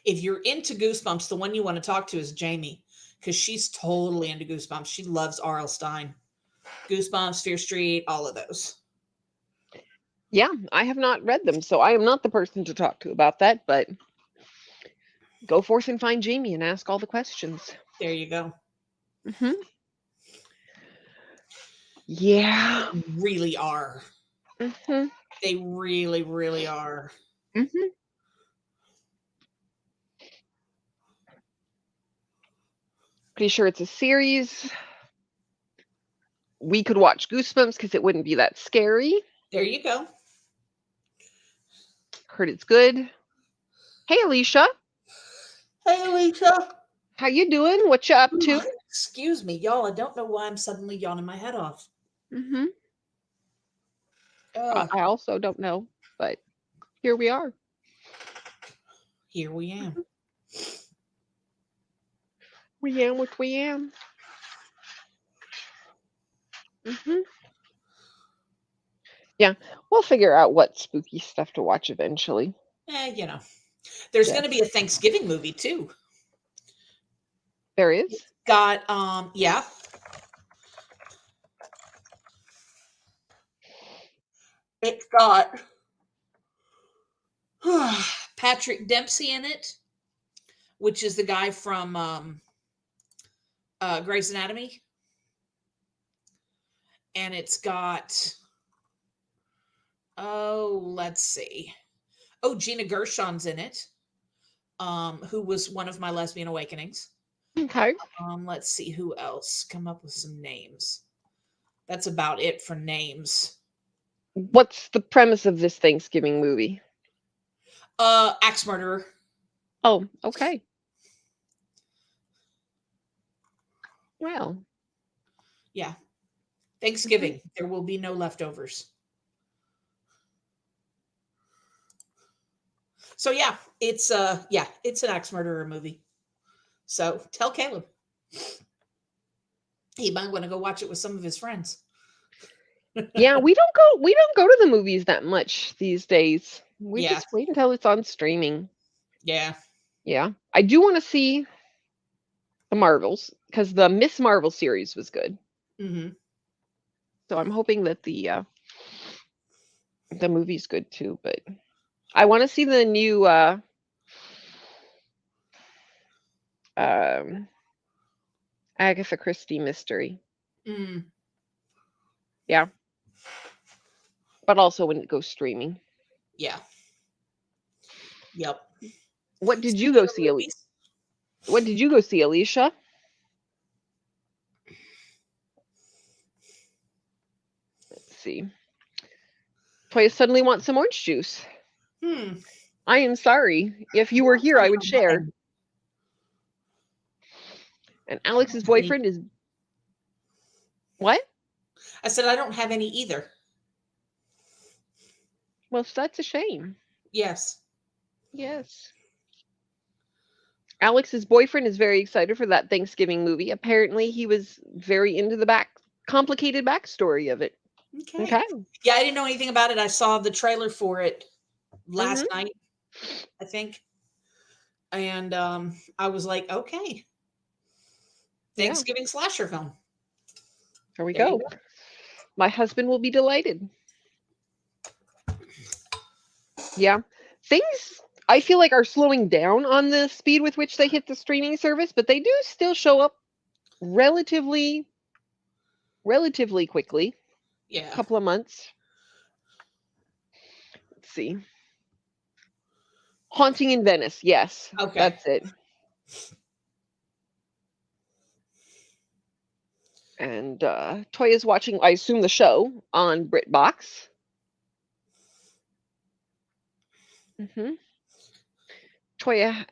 If you're into Goosebumps, the one you want to talk to is Jamie, because she's totally into Goosebumps. She loves R.L. Stine. Goosebumps, Fear Street, all of those. Yeah, I have not read them, so I am not the person to talk to about that, but go forth and find Jamie and ask all the questions. There you go. Mm-hmm. Yeah. They really are. Mm-hmm. They really, really are. Mm-hmm. Pretty sure it's a series. We could watch Goosebumps because it wouldn't be that scary. There you go. Heard it's good. Hey, Alicia. Hey, Alicia. How you doing? What you up to? Excuse me, y'all. I don't know why I'm suddenly yawning my head off. Mm-hmm. Ugh, I also don't know, but here we are. here we am. We am what we am. Mm-hmm. Yeah, we'll figure out what spooky stuff to watch eventually. There's Yes. going to be a Thanksgiving movie too. There is? Got yeah. It's got Patrick Dempsey in it, which is the guy from Grey's Anatomy. And it's got let's see. Oh, Gina Gershon's in it. Who was one of my lesbian awakenings. Okay. Let's see who else. Come up with some names. That's about it for names. What's the premise of this Thanksgiving movie? Axe murderer. Oh, okay. Well. Yeah. Thanksgiving. There will be no leftovers. So it's an axe murderer movie. So tell Caleb. He might want to go watch it with some of his friends. Yeah, we don't go to the movies that much these days. We just wait until it's on streaming. Yeah. Yeah. I do want to see the Marvels because the Miss Marvel series was good. Mm-hmm. So I'm hoping that the movie's good too, but I want to see the new Agatha Christie mystery. Mm. Yeah. But also when it goes streaming. Yeah. Yep. What did you go see, Alicia? What did you go see, Alicia? Let's see. Toya suddenly wants some orange juice. I am sorry. If you were here, I would share. And Alex's boyfriend is... What? I said I don't have any either. Well, that's a shame. Yes. Yes. Alex's boyfriend is very excited for that Thanksgiving movie. Apparently, he was very into the complicated backstory of it. Okay. Yeah, I didn't know anything about it. I saw the trailer for it last night, I think. And I was like, okay. Thanksgiving slasher film. There we go. My husband will be delighted. Yeah. Things, I feel like, are slowing down on the speed with which they hit the streaming service, but they do still show up relatively quickly. Yeah. A couple of months. Let's see. Haunting in Venice. Yes. Okay. That's it. And Toya's watching, I assume, the show on BritBox. Toya.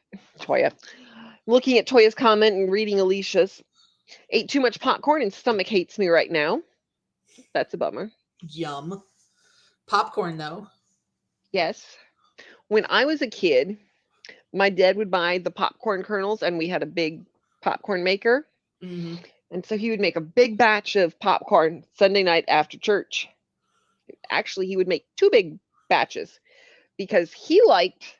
Looking at Toya's comment and reading Alicia's. Ate too much popcorn and stomach hates me right now. That's a bummer. Yum. Popcorn, though. Yes. When I was a kid, my dad would buy the popcorn kernels, and we had a big popcorn maker. Mm-hmm. And so he would make a big batch of popcorn Sunday night after church. Actually, he would make 2 big batches because he liked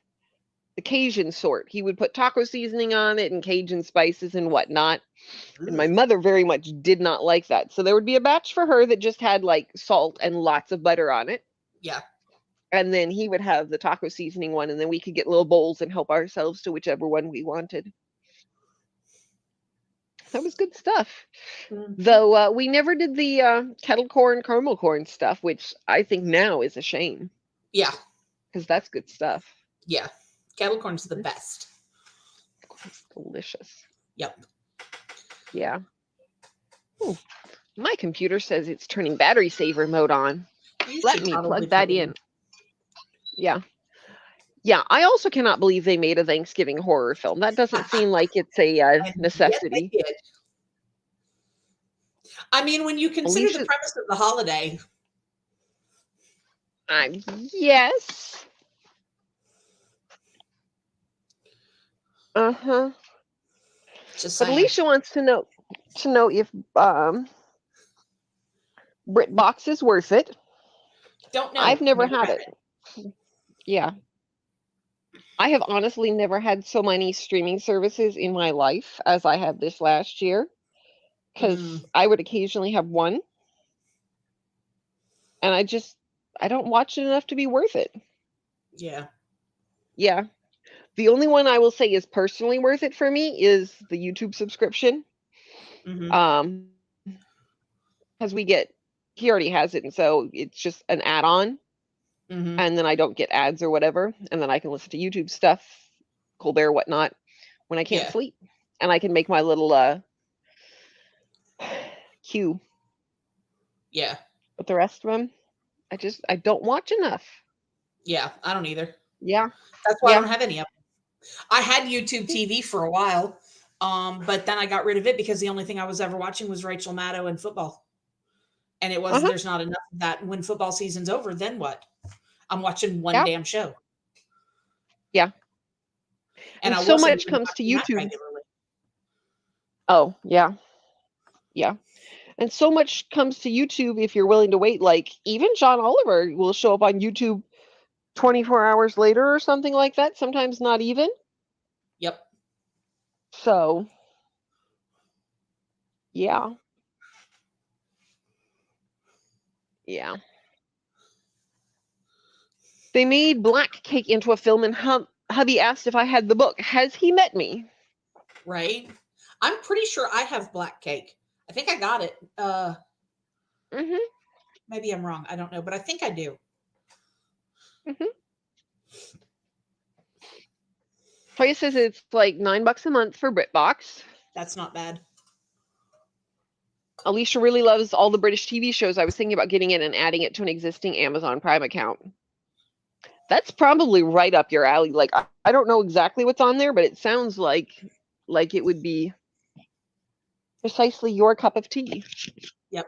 the Cajun sort. He would put taco seasoning on it and Cajun spices and whatnot. And my mother very much did not like that. So there would be a batch for her that just had like salt and lots of butter on it. Yeah. And then he would have the taco seasoning one, and then we could get little bowls and help ourselves to whichever one we wanted. That was good stuff. Mm-hmm. Though we never did the kettle corn, caramel corn stuff, which I think now is a shame. Yeah. Because that's good stuff. Yeah. Kettle corn's the best. It's delicious. Yep. Yeah. Ooh, my computer says it's turning battery saver mode on. Let me plug that in. Yeah. Yeah, I also cannot believe they made a Thanksgiving horror film. That doesn't seem like it's a And necessity. yes, they did. I mean, when you consider the premise of the holiday. Yes. Uh-huh. Just but saying. Alicia wants to know if BritBox is worth it. Don't know. I've never had it. Yeah. I have honestly never had so many streaming services in my life as I had this last year, because I would occasionally have one, and I don't watch it enough to be worth it. Yeah. Yeah. The only one I will say is personally worth it for me is the YouTube subscription. Because he already has it, and so it's just an add-on. And then I don't get ads or whatever, and then I can listen to YouTube stuff, Colbert, whatnot, when I can't sleep, and I can make my little queue. Yeah. But the rest of them, I don't watch enough. Yeah, I don't either. Yeah, that's why I don't have any of them. I had YouTube TV for a while, but then I got rid of it because the only thing I was ever watching was Rachel Maddow and football, and it was there's not enough of that. When football season's over, then what? I'm watching one damn show. Yeah. And so much comes to YouTube. Oh, yeah. Yeah. And so much comes to YouTube if you're willing to wait. Like, even John Oliver will show up on YouTube 24 hours later or something like that. Sometimes not even. Yep. So, yeah. Yeah. They made Black Cake into a film, and hubby asked if I had the book. Has he met me? Right. I'm pretty sure I have Black Cake. I think I got it. Maybe I'm wrong. I don't know, but I think I do. Toya says it's like $9 a month for BritBox. That's not bad. Alicia really loves all the British TV shows. I was thinking about getting it and adding it to an existing Amazon Prime account. That's probably right up your alley. Like, I don't know exactly what's on there, but it sounds like it would be precisely your cup of tea. Yep.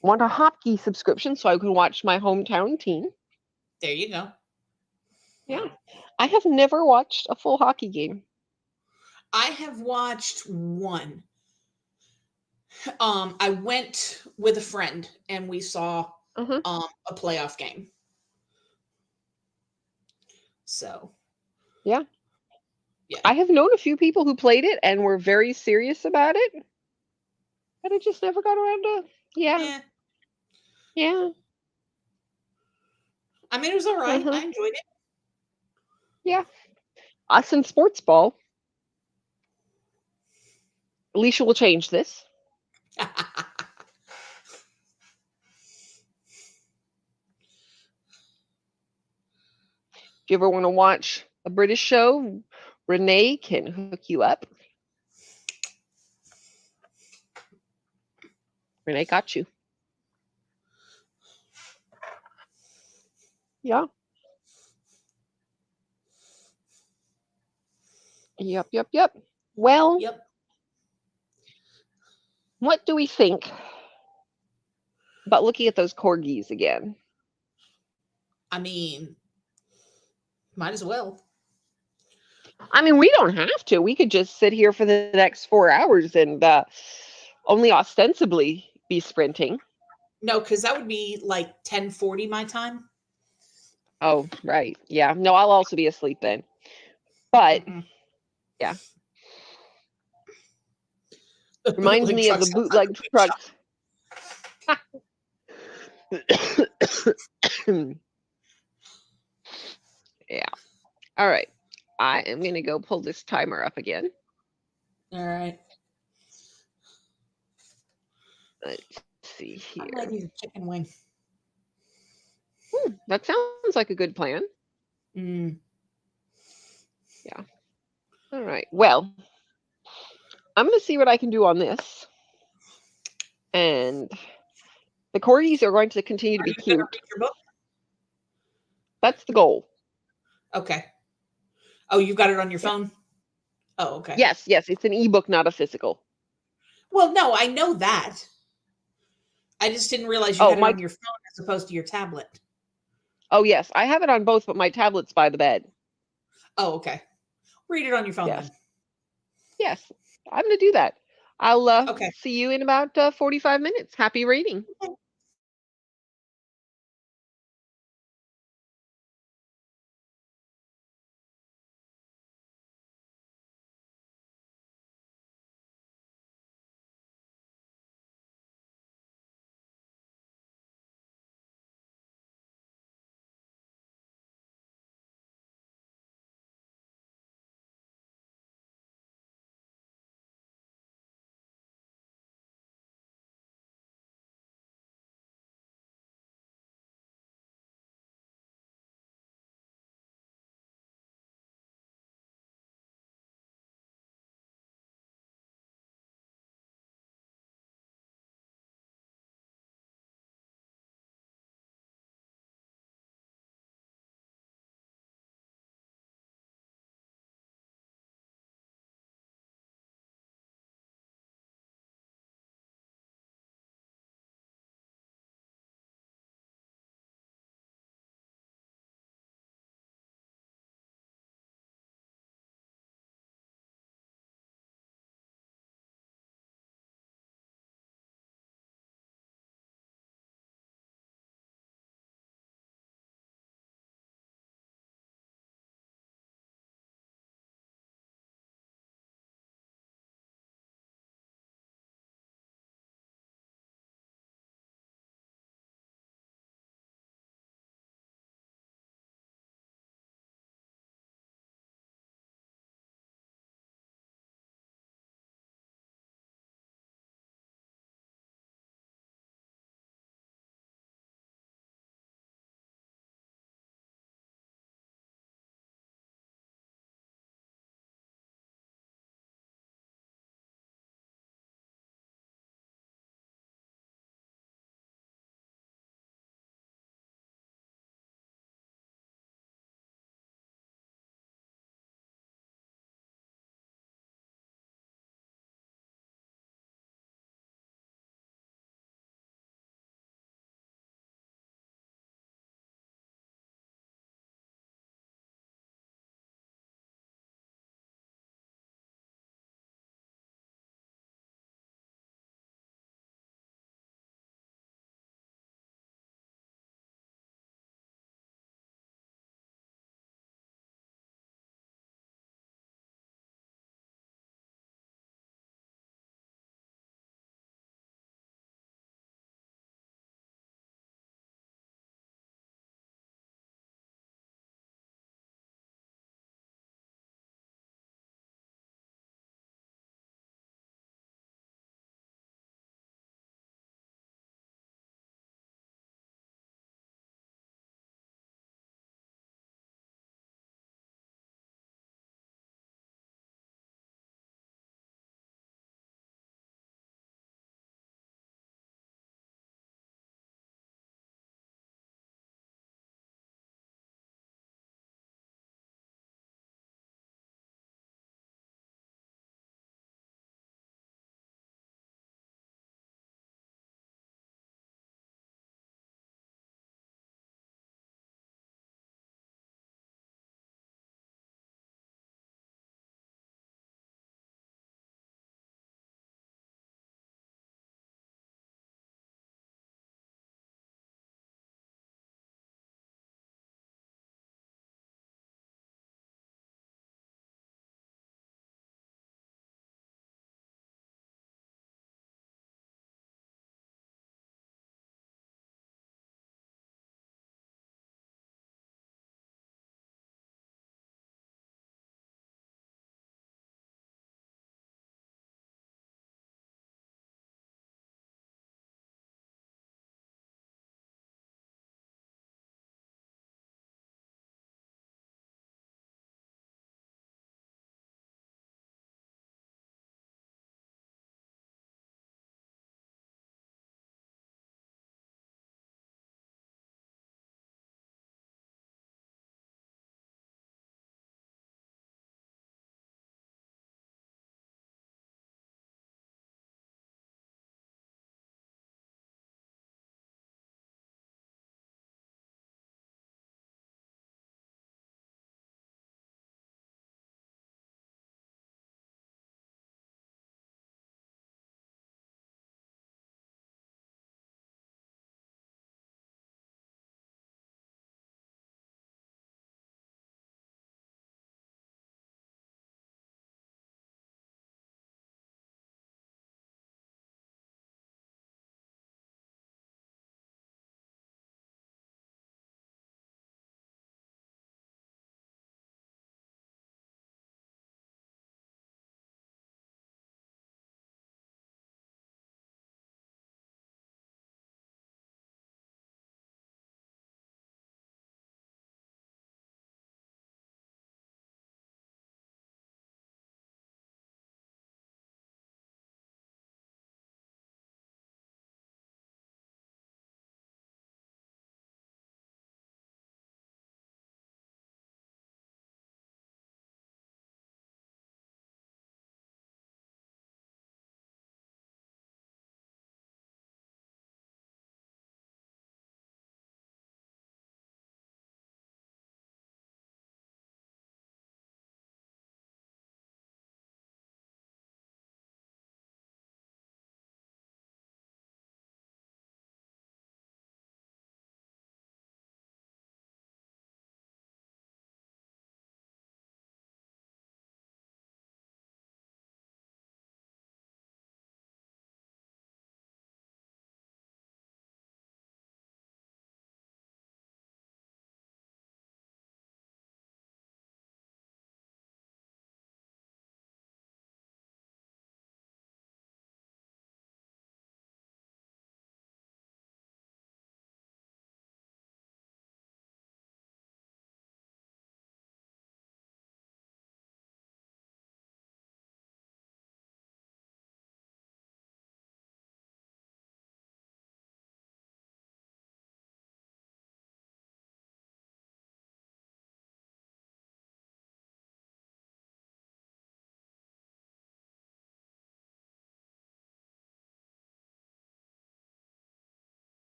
Want a hockey subscription so I can watch my hometown team. There you go. Yeah. I have never watched a full hockey game. I have watched one. I went with a friend and we saw a playoff game. So, yeah. I have known a few people who played it and were very serious about it, but I just never got around to. Yeah. I mean, it was all right. I enjoyed it. Yeah. Us in sports ball. Alicia will change this. If you ever want to watch a British show, Renee can hook you up. Renee got you. Yeah. Yep. Well, what do we think about looking at those corgis again? I mean, might as well. I mean, we don't have to. We could just sit here for the next 4 hours and only ostensibly be sprinting. No, because that would be like 10:40 my time. Oh, right. Yeah. No, I'll also be asleep then. But, yeah. Reminds me of the bootleg trucks. Yeah. All right. I am going to go pull this timer up again. All right. Let's see here. I might eat a chicken wing. That sounds like a good plan. Yeah. All right. Well, I'm going to see what I can do on this. And the corgis are going to continue to be cute. That's the goal. Okay. Oh, you've got it on your Yeah. phone? Oh, okay. Yes, yes, it's an ebook, not a physical. Well, no, I know that. I just didn't realize you Oh, had it on your phone as opposed to your tablet. yes, I have it on both, but my tablet's by the bed. Oh, okay. Read it on your phone Yes. then. Yes, I'm going to do that. I'll Okay. see you in about 45 minutes. Happy reading.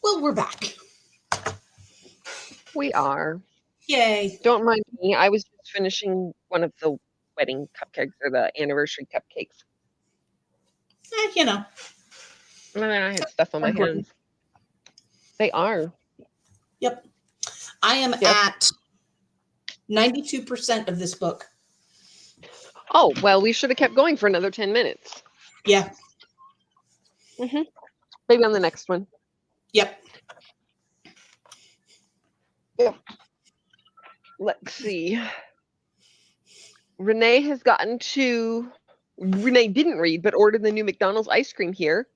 Well, we're back. We are. Yay. Don't mind me. I was just finishing one of the wedding cupcakes or the anniversary cupcakes. You know. And then I had stuff on my Important. hands. They are. Yep. I am Yep. at 92% of this book. Oh, well, we should have kept going for another 10 minutes. Yeah. Maybe on the next one. Yep. Yep. Let's see. Renee didn't read, but ordered the new McDonald's ice cream here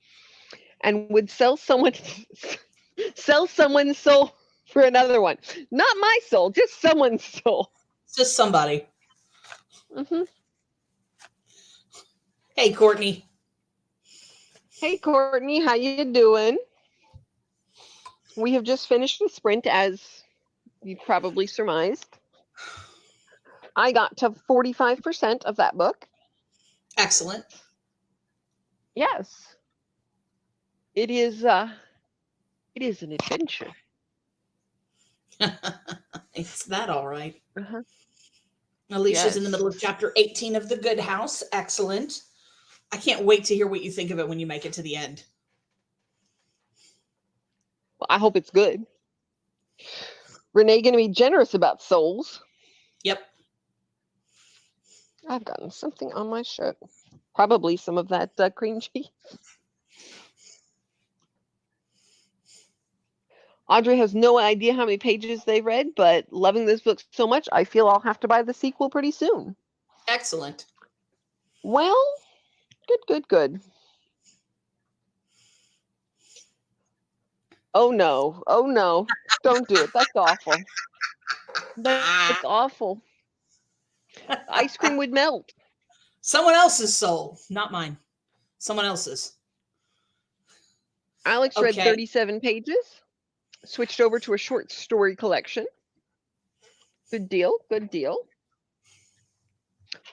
and would sell someone's soul for another one. Not my soul, just someone's soul. Just somebody. Mm-hmm. Hey, Courtney. Hey, Courtney, how you doing? We have just finished the sprint, as you probably surmised. I got to 45% of that book. Excellent. Yes. It is an adventure. It's that all right. Uh-huh. Alicia's in the middle of chapter 18 of The Good House. Excellent. I can't wait to hear what you think of it when you make it to the end. Well, I hope it's good. Renee going to be generous about souls. Yep. I've gotten something on my shirt. Probably some of that cream cheese. Audrey has no idea how many pages they've read, but loving this book so much, I feel I'll have to buy the sequel pretty soon. Excellent. Well, good. Oh no, don't do it. That's awful. That's awful. Ice cream would melt. Someone else's soul, not mine. Someone else's. Alex read 37 pages, switched over to a short story collection. Good deal.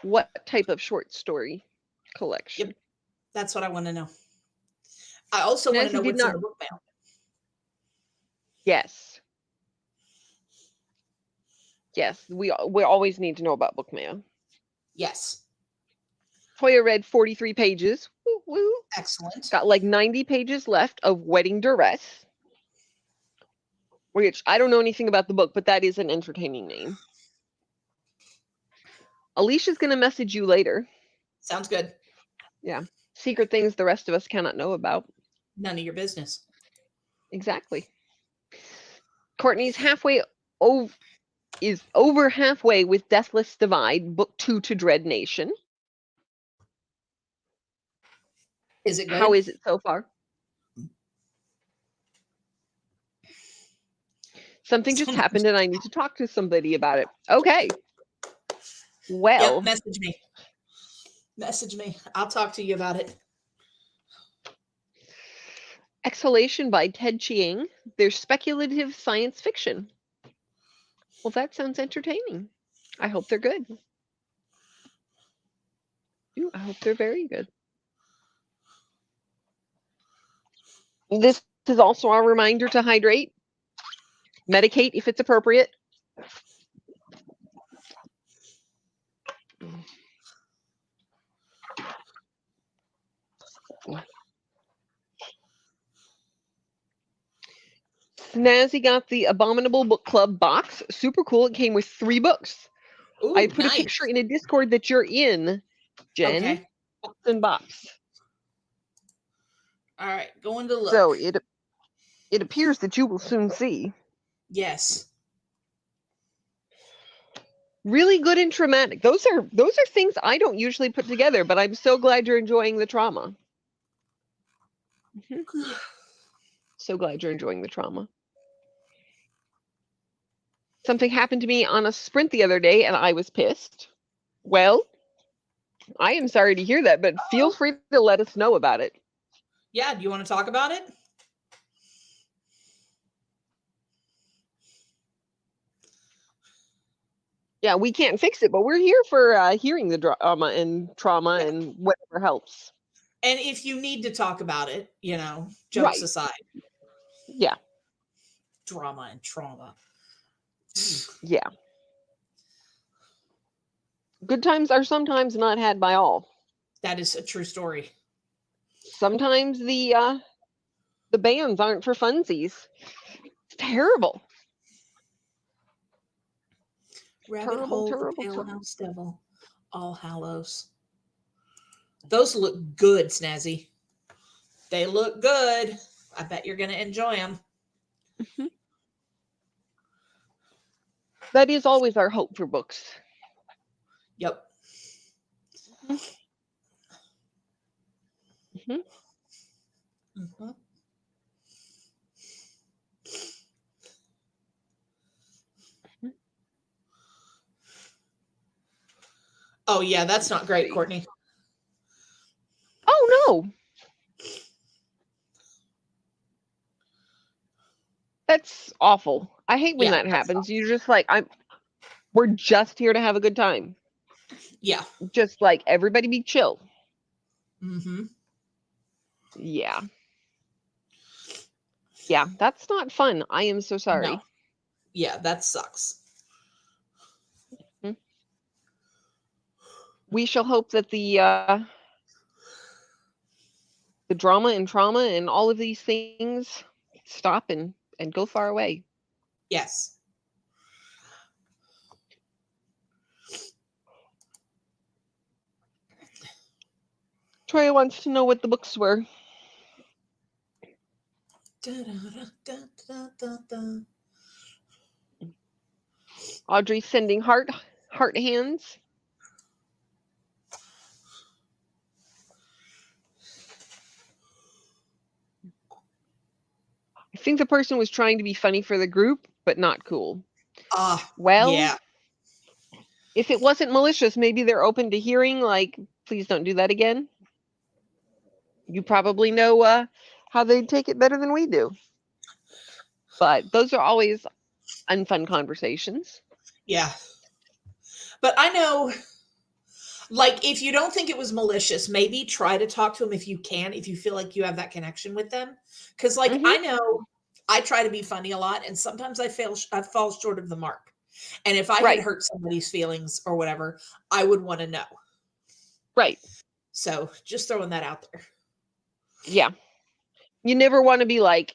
What type of short story collection? Yep. That's what I want to know. I also want to know what's in the book mail. Yes, we always need to know about book mail. Yes. Toya read 43 pages. Woo, woo. Excellent. Got like 90 pages left of Wedding Duress, which I don't know anything about the book, but that is an entertaining name. Alicia's going to message you later. Sounds good. Yeah. Secret things the rest of us cannot know about. None of your business. Exactly. Courtney's over halfway with Deathless Divide, book 2 to Dread Nation. Is it good? How is it so far? Something just happened and I need to talk to somebody about it. Okay. Well. Yep, message me. I'll talk to you about it. Exhalation by Ted Chiang. There's speculative science fiction. Well, that sounds entertaining. I hope they're good. I hope they're very good. This is also our reminder to hydrate. Medicate if it's appropriate. Snazzy got the Abominable Book Club box. Super cool. It came with 3 books. Ooh, I put a picture in a Discord that you're in, Jen. Okay. Box and box. All right, going to look. So it appears that you will soon see. Yes. Really good and traumatic. Those are things I don't usually put together, but I'm so glad you're enjoying the trauma. Mm-hmm. So glad you're enjoying the trauma. Something happened to me on a sprint the other day and I was pissed. Well, I am sorry to hear that, but feel free to let us know about it. Yeah, do you want to talk about it? Yeah, we can't fix it, but we're here for hearing the drama and trauma and whatever helps. And if you need to talk about it, jokes aside. Yeah. Drama and trauma. Yeah. Good times are sometimes not had by all. That is a true story. Sometimes the bands aren't for funsies. It's terrible. Rabbit Terrible, Hole, terrible, the Pale terrible. House Devil, All Hallows. Those look good, Snazzy. They look good. I bet you're going to enjoy them. Mhm. That is always our hope for books. Yep. Mhm. Mhm. Mm-hmm. Oh, yeah, that's not great, Courtney. Oh, no. That's awful. I hate when that happens. You're just like, we're just here to have a good time. Yeah. Just like, everybody be chill. Mm-hmm. Yeah. Yeah, that's not fun. I am so sorry. No. Yeah, that sucks. We shall hope that the drama and trauma and all of these things stop and go far away. Yes. Troy wants to know what the books were. Audrey's sending heart hands. I think the person was trying to be funny for the group, but not cool. Well, yeah. If it wasn't malicious, maybe they're open to hearing, like, please don't do that again. You probably know how they take it better than we do. But those are always unfun conversations. Yeah. But I know, like, if you don't think it was malicious, maybe try to talk to them if you can, if you feel like you have that connection with them. Because, like, I know I try to be funny a lot, and sometimes I fall short of the mark. And if I had hurt somebody's feelings or whatever, I would want to know. Right. So just throwing that out there. Yeah. You never want to be like,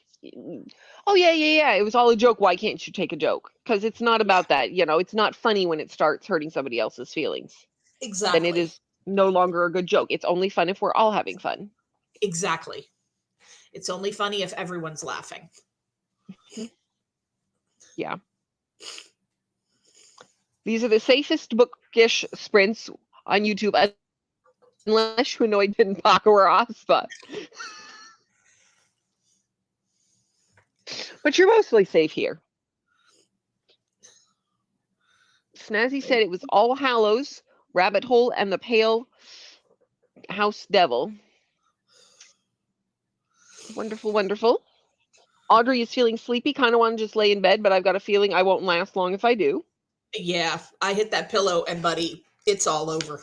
oh, yeah, it was all a joke. Why can't you take a joke? Because it's not about that. It's not funny when it starts hurting somebody else's feelings. Exactly. Then it is no longer a good joke. It's only fun if we're all having fun. Exactly. It's only funny if everyone's laughing. Yeah. These are the safest bookish sprints on YouTube, unless you annoyed didn't Paco or Ospa. But you're mostly safe here. Snazzy said it was All Hallows, Rabbit Hole, and the Pale House Devil. Wonderful, wonderful. Audrey is feeling sleepy, kind of want to just lay in bed, but I've got a feeling I won't last long if I do. Yeah, I hit that pillow and buddy, it's all over.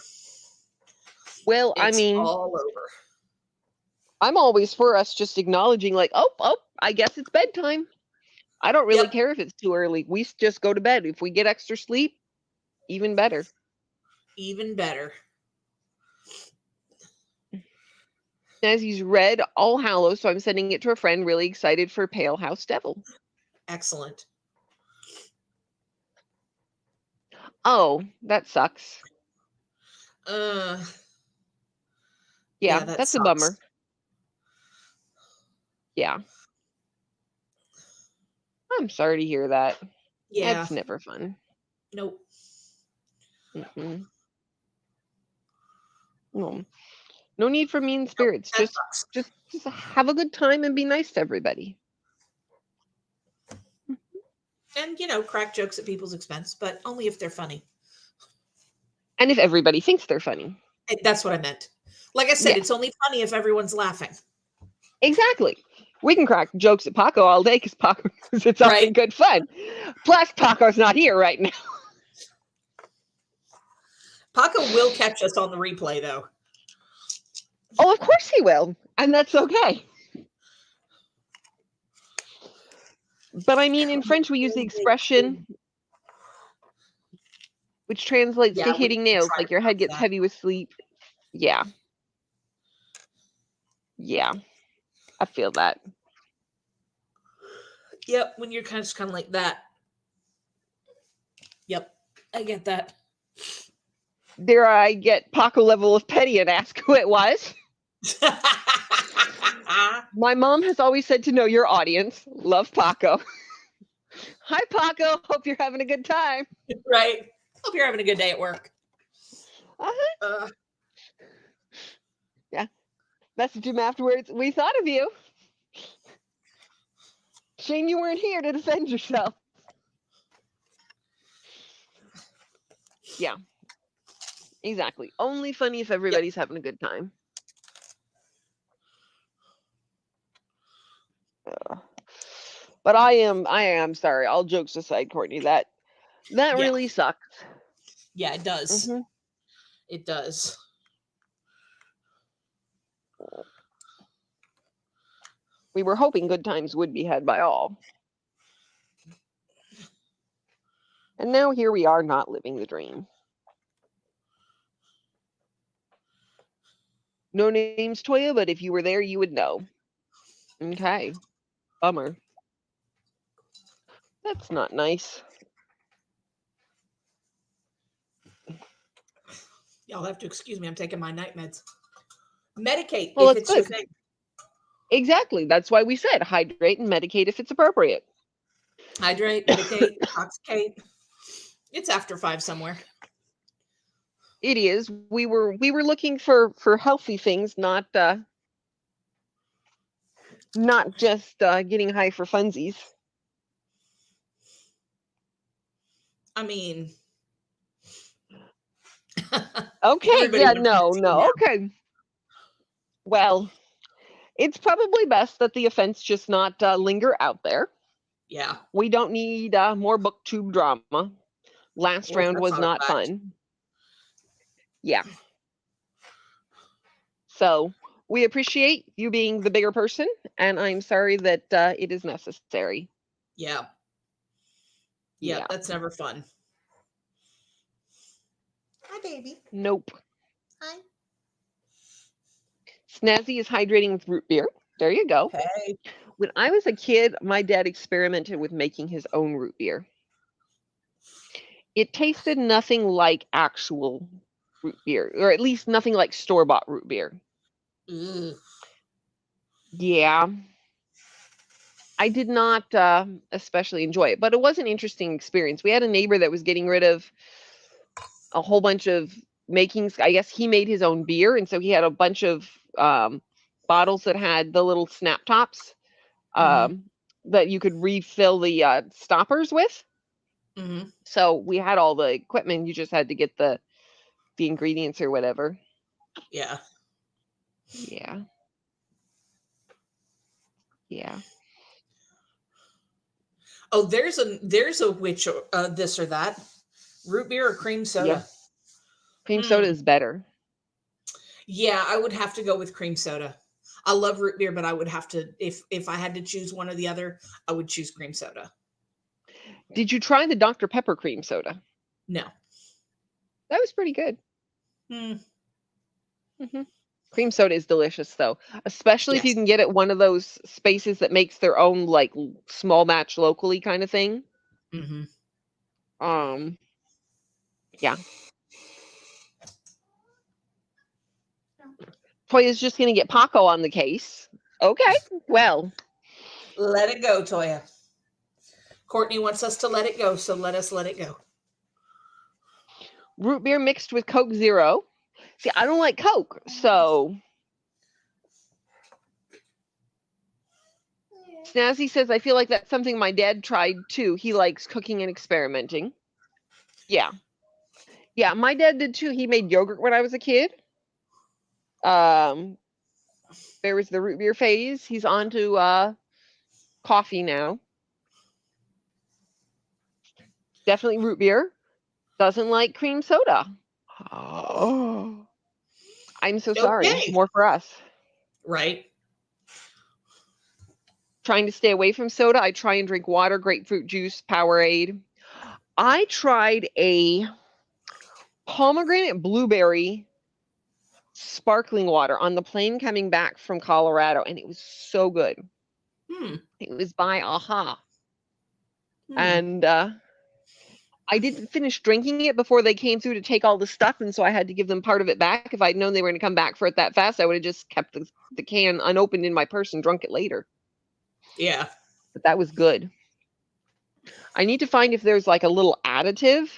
Well, it's all over. I'm always for us just acknowledging, like, oh, I guess it's bedtime. I don't really care if it's too early. We just go to bed. If we get extra sleep, even better. Even better. Snazzy's read All Hallows, so I'm sending it to a friend, really excited for Pale House Devil. Excellent. Oh, that sucks. Yeah, that's sucks. a bummer. Yeah. I'm sorry to hear that. Yeah. It's never fun. Nope. Mm-mm. No need for mean spirits. Nope, just have a good time and be nice to everybody. And, crack jokes at people's expense, but only if they're funny. And if everybody thinks they're funny. That's what I meant. Like I said, It's only funny if everyone's laughing. Exactly. We can crack jokes at Paco all day because Paco knows it's all in good fun. Plus, Paco's not here right now. Paco will catch us on the replay, though. Oh, of course he will. And that's okay. But I mean, in French, we use the expression, which translates to Yeah, we hitting nails, try to like your head pronounce gets that. heavy with sleep. Yeah. Yeah. I feel that. Yep, when you're kind of like that. Yep, I get that. Dare I get Paco level of petty and ask who it was? My mom has always said to know your audience. Love Paco. Hi, Paco. Hope you're having a good time. Right. Hope you're having a good day at work. Uh-huh. Yeah. Message him afterwards. We thought of you. Shame you weren't here to defend yourself. Yeah. Exactly. Only funny if everybody's having a good time. But I am sorry. All jokes aside, Courtney, that really sucks. Yeah, it does. Mm-hmm. It does. We were hoping good times would be had by all. And now here we are not living the dream. No names, Toya, but if you were there, you would know. Okay. Bummer. That's not nice. Y'all have to excuse me. I'm taking my night meds. Medicate Well, if that's it's your good. thing. Exactly. That's why we said hydrate and medicate if it's appropriate. Hydrate, medicate, intoxicate. It's after 5 somewhere. It is. We were looking for healthy things, not just getting high for funsies. I mean, okay. everybody Yeah. wants No. to No. now. Okay. Well, it's probably best that the offense just not linger out there. Yeah. We don't need more booktube drama. Last Well, round that's was not a not fact. fun. Yeah. So we appreciate you being the bigger person, and I'm sorry that it is necessary. Yeah. Yeah, that's never fun. Hi, baby. Nope. Hi. Snazzy is hydrating with root beer. There you go. Hey. When I was a kid, my dad experimented with making his own root beer. It tasted nothing like actual root beer, or at least nothing like store-bought root beer. Ugh. Yeah. I did not especially enjoy it, but it was an interesting experience. We had a neighbor that was getting rid of a whole bunch of makings. I guess he made his own beer, and so he had a bunch of bottles that had the little snap tops that you could refill the stoppers with. Mm-hmm. So we had all the equipment. You just had to get the ingredients or whatever. Yeah. Yeah. Yeah. Oh, there's a which this or that. Root beer or cream soda? Yeah. Cream soda is better. Yeah, I would have to go with cream soda. I love root beer, but I would have to, if I had to choose one or the other, I would choose cream soda. Did you try the Dr. Pepper cream soda? No. That was pretty good. Mm-hmm. Cream soda is delicious, though, especially if you Yes. can get at one of those spaces that makes their own like small batch locally kind of thing. Mm-hmm. Yeah. Toya's just gonna get Paco on the case. Okay, well. Let it go, Toya. Courtney wants us to let it go, so let us let it go. Root beer mixed with Coke Zero. See, I don't like Coke, so. Snazzy says, I feel like that's something my dad tried too. He likes cooking and experimenting. Yeah. Yeah, my dad did too. He made yogurt when I was a kid. There was the root beer phase. He's on to coffee now. Definitely root beer. Doesn't like cream soda. Oh. I'm so sorry. Okay. More for us. Right. trying to stay away from soda, I try and drink water, grapefruit juice, Powerade. I tried a pomegranate blueberry sparkling water on the plane coming back from Colorado, and it was so good. It was by Aha. And I didn't finish drinking it before they came through to take all the stuff, and so I had to give them part of it back. If I'd known they were going to come back for it that fast, I would have just kept the can unopened in my purse and drunk it later. Yeah. But that was good. I need to find if there's like a little additive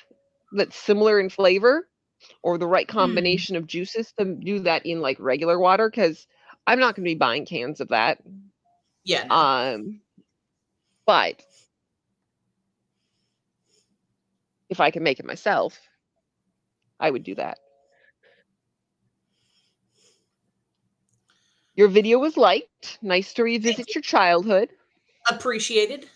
that's similar in flavor or the right combination of juices to do that in like regular water, because I'm not going to be buying cans of that. Yeah. No. But if I can make it myself, I would do that. Your video was liked. Nice to revisit your childhood. Appreciated.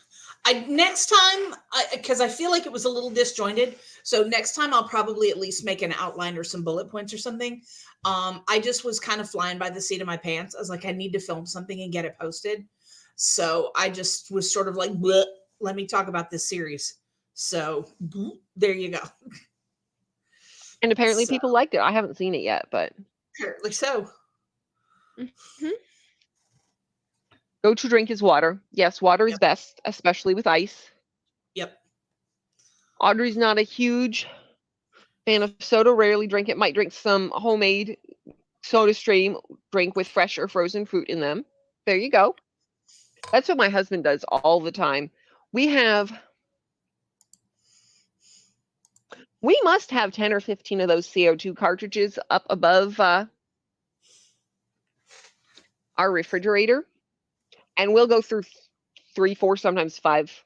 Next time, because I feel like it was a little disjointed, so next time I'll probably at least make an outline or some bullet points or something. I just was kind of flying by the seat of my pants. I was like, I need to film something and get it posted. So I just was sort of like, bleh, let me talk about this series. So there you go. And apparently people liked it. I haven't seen it yet, but apparently so. Go to drink is water. Yes, water is best, especially with ice. Yep. Audrey's not a huge fan of soda, rarely drink it. Might drink some homemade soda stream drink with fresh or frozen fruit in them. There you go. That's what my husband does all the time. We must have 10 or 15 of those CO2 cartridges up above our refrigerator. And we'll go through 3, 4, sometimes 5,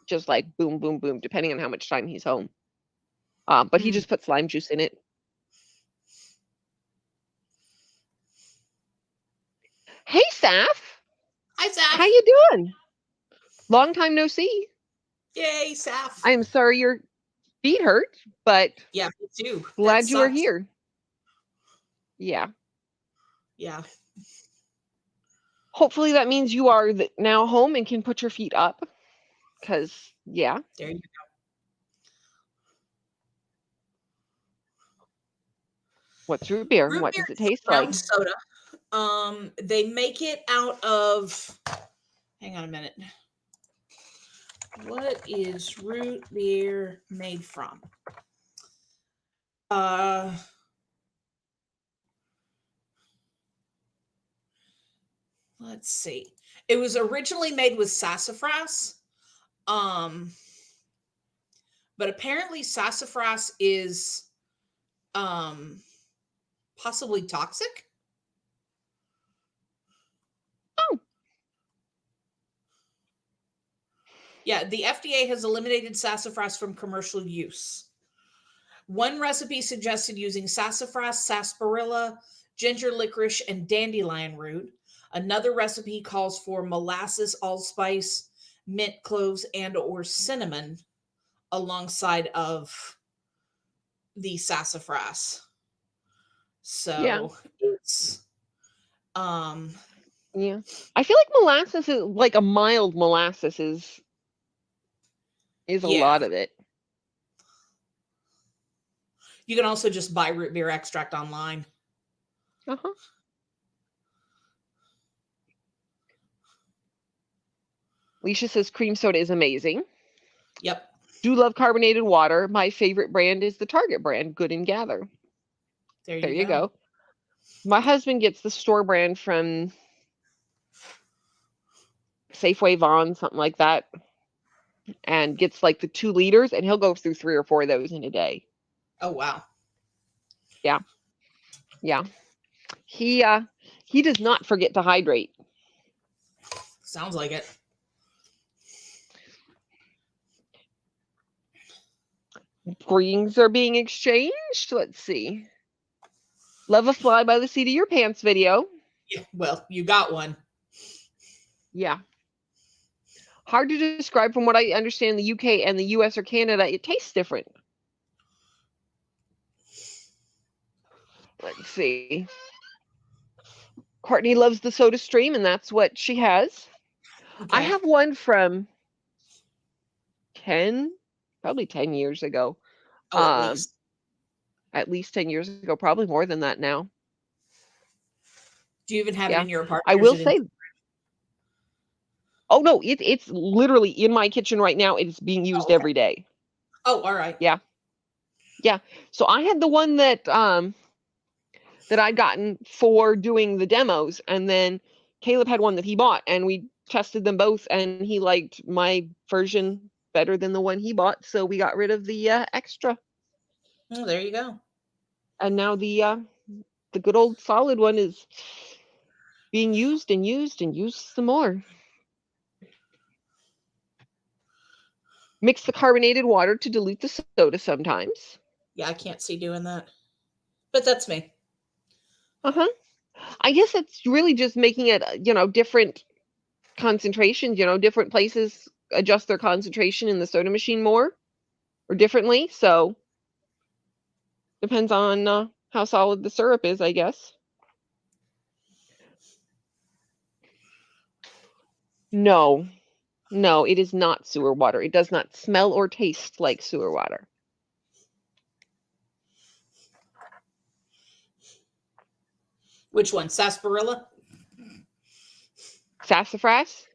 just like boom, boom, boom, depending on how much time he's home. But he just puts lime juice in it. Hey, Saf. Hi, Saf. How you doing? Long time no see. Yay, Saf. I am sorry your feet hurt, but yeah, me too. Glad you are here. Yeah. Yeah. Hopefully that means you are now home and can put your feet up. Because, yeah. There you go. What's root beer? What does it taste like? Soda. They make it out of, hang on a minute. What is root beer made from? Let's see. It was originally made with sassafras. But apparently sassafras is possibly toxic. Oh. Yeah, the FDA has eliminated sassafras from commercial use. One recipe suggested using sassafras, sarsaparilla, ginger licorice, and dandelion root. Another recipe calls for molasses, allspice, mint, cloves, and or cinnamon alongside of the sassafras. So it's yeah. I feel like molasses is like a mild molasses is a lot of it. You can also just buy root beer extract online. Uh-huh. Alicia says cream soda is amazing. Yep. Do love carbonated water. My favorite brand is the Target brand, Good and Gather. There you go. My husband gets the store brand from Safeway, Vaughn, something like that, and gets like the 2 liters, and he'll go through 3 or 4 of those in a day. Oh, wow. Yeah. Yeah. He does not forget to hydrate. Sounds like it. Greetings are being exchanged. Let's see. Love a fly by the seat of your pants video. Yeah, well, you got one. Yeah. Hard to describe. From what I understand, the UK and the US or Canada, it tastes different. Let's see. Courtney loves the soda stream, and that's what she has. I Okay. have one from probably 10 years ago. Oh, at least. At least 10 years ago, probably more than that now. Do you even have it Yeah. in your apartment? I Or is will it in? say, oh no, it's literally in my kitchen right now. It's being Oh, used okay. every day. Oh, all right. Yeah. Yeah. So I had the one that I'd gotten for doing the demos, and then Caleb had one that he bought, and we tested them both, and he liked my version better than the one he bought, so we got rid of the extra. Oh, there you go. And now the good old solid one is being used and used and used some more. Mix the carbonated water to dilute the soda sometimes. Yeah, I can't see doing that, but that's me. Uh-huh. I guess it's really just making it, different concentrations, different places adjust their concentration in the soda machine more or differently. So depends on how solid the syrup is, I guess. No, it is not sewer water. It does not smell or taste like sewer water. Which one? Sarsaparilla? Sassafras?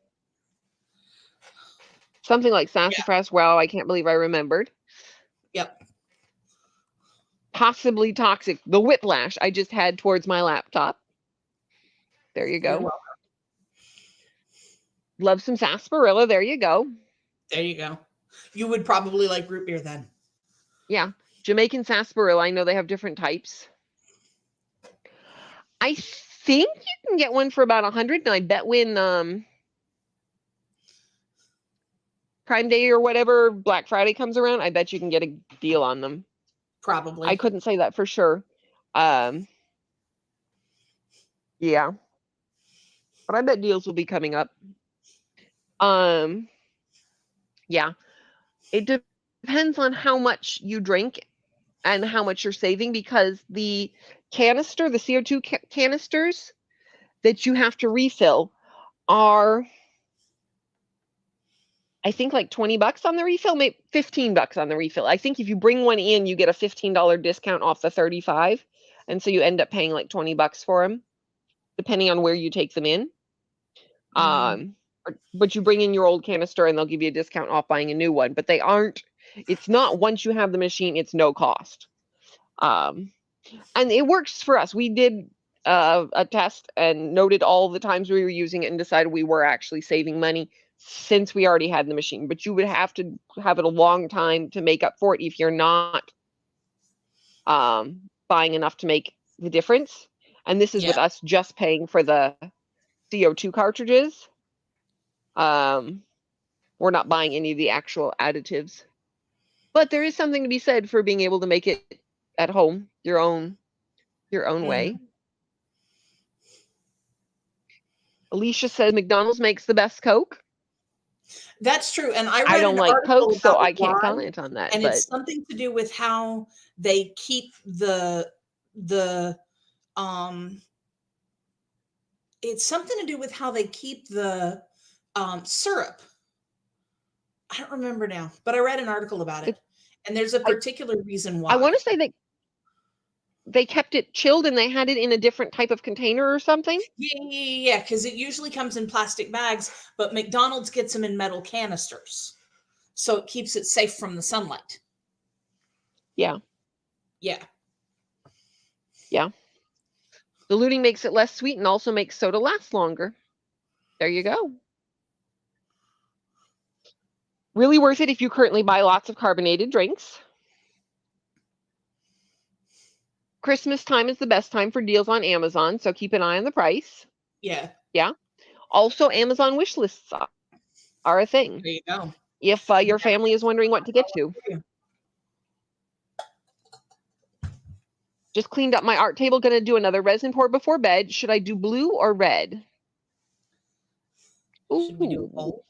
Something like sassafras. Yeah. Wow, I can't believe I remembered. Yep. Possibly toxic. The whiplash I just had towards my laptop. There you go. You're welcome. Love some sarsaparilla. There you go. There you go. You would probably like root beer then. Yeah. Jamaican sarsaparilla. I know they have different types. I think you can get one for about 100, and I bet when Prime Day or whatever, Black Friday comes around, I bet you can get a deal on them. Probably. I couldn't say that for sure. Yeah. But I bet deals will be coming up. Yeah. It depends on how much you drink and how much you're saving, because the canister, the CO2 canisters that you have to refill are, I think, like $20 on the refill, maybe $15 on the refill. I think if you bring one in, you get a $15 discount off the 35. And so you end up paying like $20 for them, depending on where you take them in. But you bring in your old canister and they'll give you a discount off buying a new one. But it's not once you have the machine, it's no cost. And it works for us. We did a test and noted all the times we were using it and decided we were actually saving money since we already had the machine. But you would have to have it a long time to make up for it if you're not buying enough to make the difference. And this is with us just paying for the CO2 cartridges. We're not buying any of the actual additives. But there is something to be said for being able to make it at home your own way. Alicia said McDonald's makes the best Coke. That's true. And I don't like Coke, so I can't comment on that. And but it's something to do with how they keep it's something to do with how they keep the syrup. I don't remember now, but I read an article about it. And there's a particular reason why. I want to say they kept it chilled and they had it in a different type of container or something. Yeah, because it usually comes in plastic bags, but McDonald's gets them in metal canisters. So it keeps it safe from the sunlight. Yeah. Yeah. Yeah. Diluting makes it less sweet and also makes soda last longer. There you go. Really worth it if you currently buy lots of carbonated drinks. Christmas time is the best time for deals on Amazon, so keep an eye on the price. Yeah. Yeah. Also, Amazon wish lists are a thing. There you go. If your family is wondering what to get to. Just cleaned up my art table. Going to do another resin pour before bed. Should I do blue or red? Should we do both?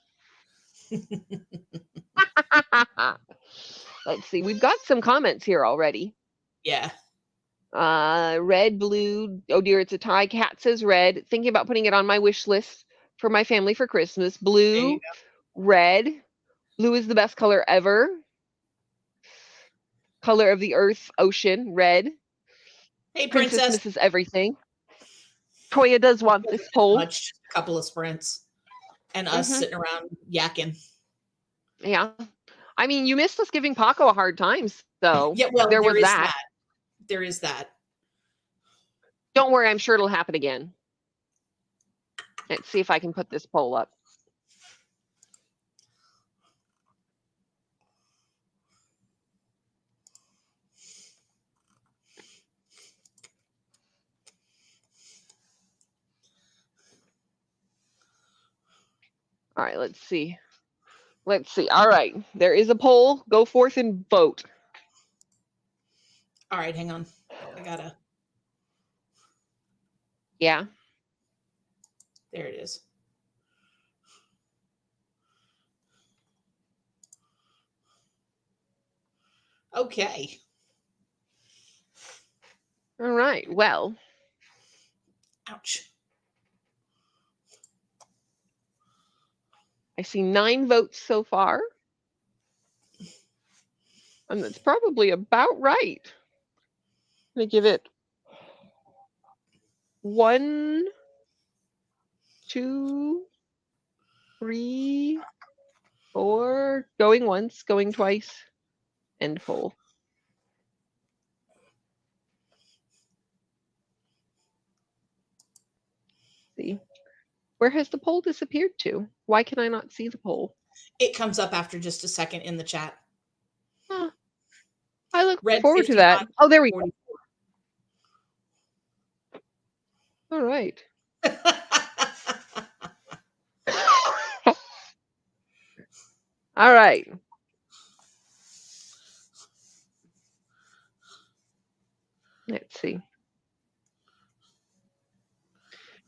Let's see. We've got some comments here already. Yeah. Red, blue. Oh dear, it's a tie. Cat says red. Thinking about putting it on my wish list for my family for Christmas. There Blue, you red. Blue is the best color ever. Color of the earth, ocean, red. go. Hey, Princess princess. misses everything. Toya does want this poll. Much, just a couple of sprints, and us sitting around yakking. Yeah. I mean, you missed us giving Paco a hard time, so Yeah, well, there was is that. There is that. Don't worry, I'm sure it'll happen again. Let's see if I can put this poll up. All right, let's see. Let's see. All right, there is a poll. Go forth and vote. All right, hang on. I gotta. Yeah. There it is. Okay. All right. Well. Ouch. I see 9 votes so far. And that's probably about right. I'm going to give it 1, 2, 3, 4, going once, going twice, end poll. See, where has the poll disappeared to? Why can I not see the poll? It comes up after just a second in the chat. Huh. I look Red forward to that. Oh, there we go. 44. All right. All right. Let's see.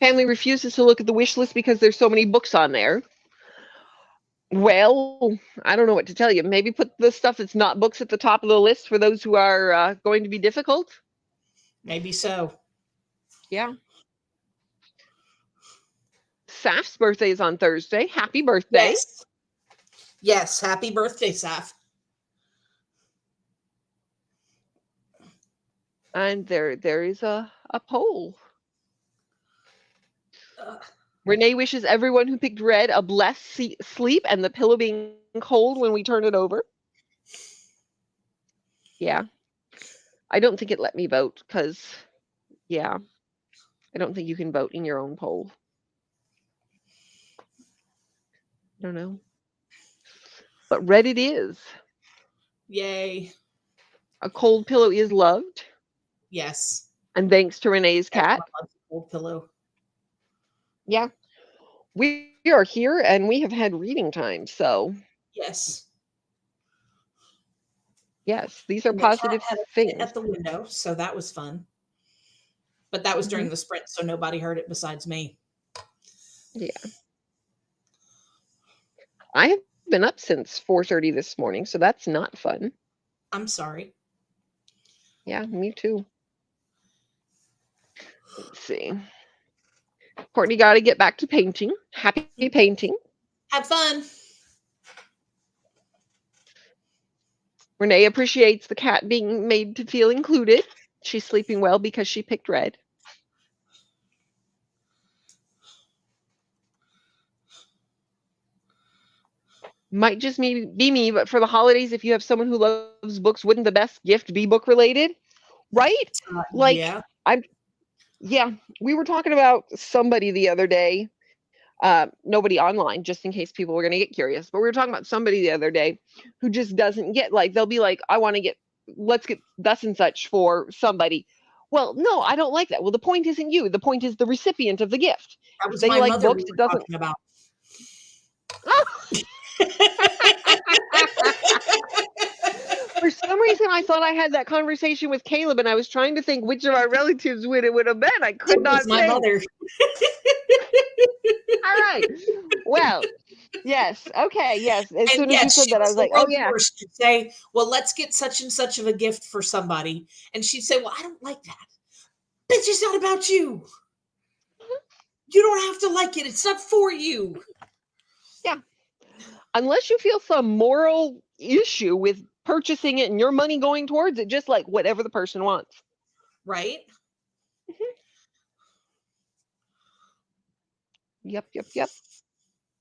Family refuses to look at the wish list because there's so many books on there. Well, I don't know what to tell you. Maybe put the stuff that's not books at the top of the list for those who are going to be difficult. Maybe so. Yeah. Saf's birthday is on Thursday. Happy birthday. Yes. Yes. Happy birthday, Saf. And there is a poll. Renee wishes everyone who picked red a blessed sleep and the pillow being cold when we turn it over. Yeah. I don't think it let me vote because, yeah, I don't think you can vote in your own poll. I don't know. But red it is. Yay. A cold pillow is loved. Yes. And thanks to Renee's cat. Everyone loves a cold pillow. Yeah. We are here and we have had reading time, so. Yes. Yes, these are And positive the cat had things. at the window, so that was fun. But that was during the sprint, so nobody heard it besides me. Yeah. I have been up since 4:30 this morning, so that's not fun. I'm sorry. Yeah, me too. Let's see. Courtney got to get back to painting. Happy painting. Have fun. Renee appreciates the cat being made to feel included. She's sleeping well because she picked red. Might just be me, but for the holidays, if you have someone who loves books, wouldn't the best gift be book related? Right? Yeah. Yeah, we were talking about somebody the other day. Nobody online, just in case people were going to get curious. But we were talking about somebody the other day who just doesn't get, like, they'll be like, let's get thus and such for somebody. Well, no, I don't like that. Well, the point isn't you. The point is the recipient of the gift. That was They my like mother books. we were It doesn't. talking about. For some reason, I thought I had that conversation with Caleb, and I was trying to think which of our relatives it would have been. I could not my think. mother. All right. Well, yes. Okay. Yes. As soon as you said that, I was like, oh yeah. She'd say, well, let's get such and such of a gift for somebody. And she'd say, well, I don't like that. It's just not about you. You don't have to like it. It's not for you. Yeah. Unless you feel some moral issue with purchasing it and your money going towards it, just like whatever the person wants. Right? Yep.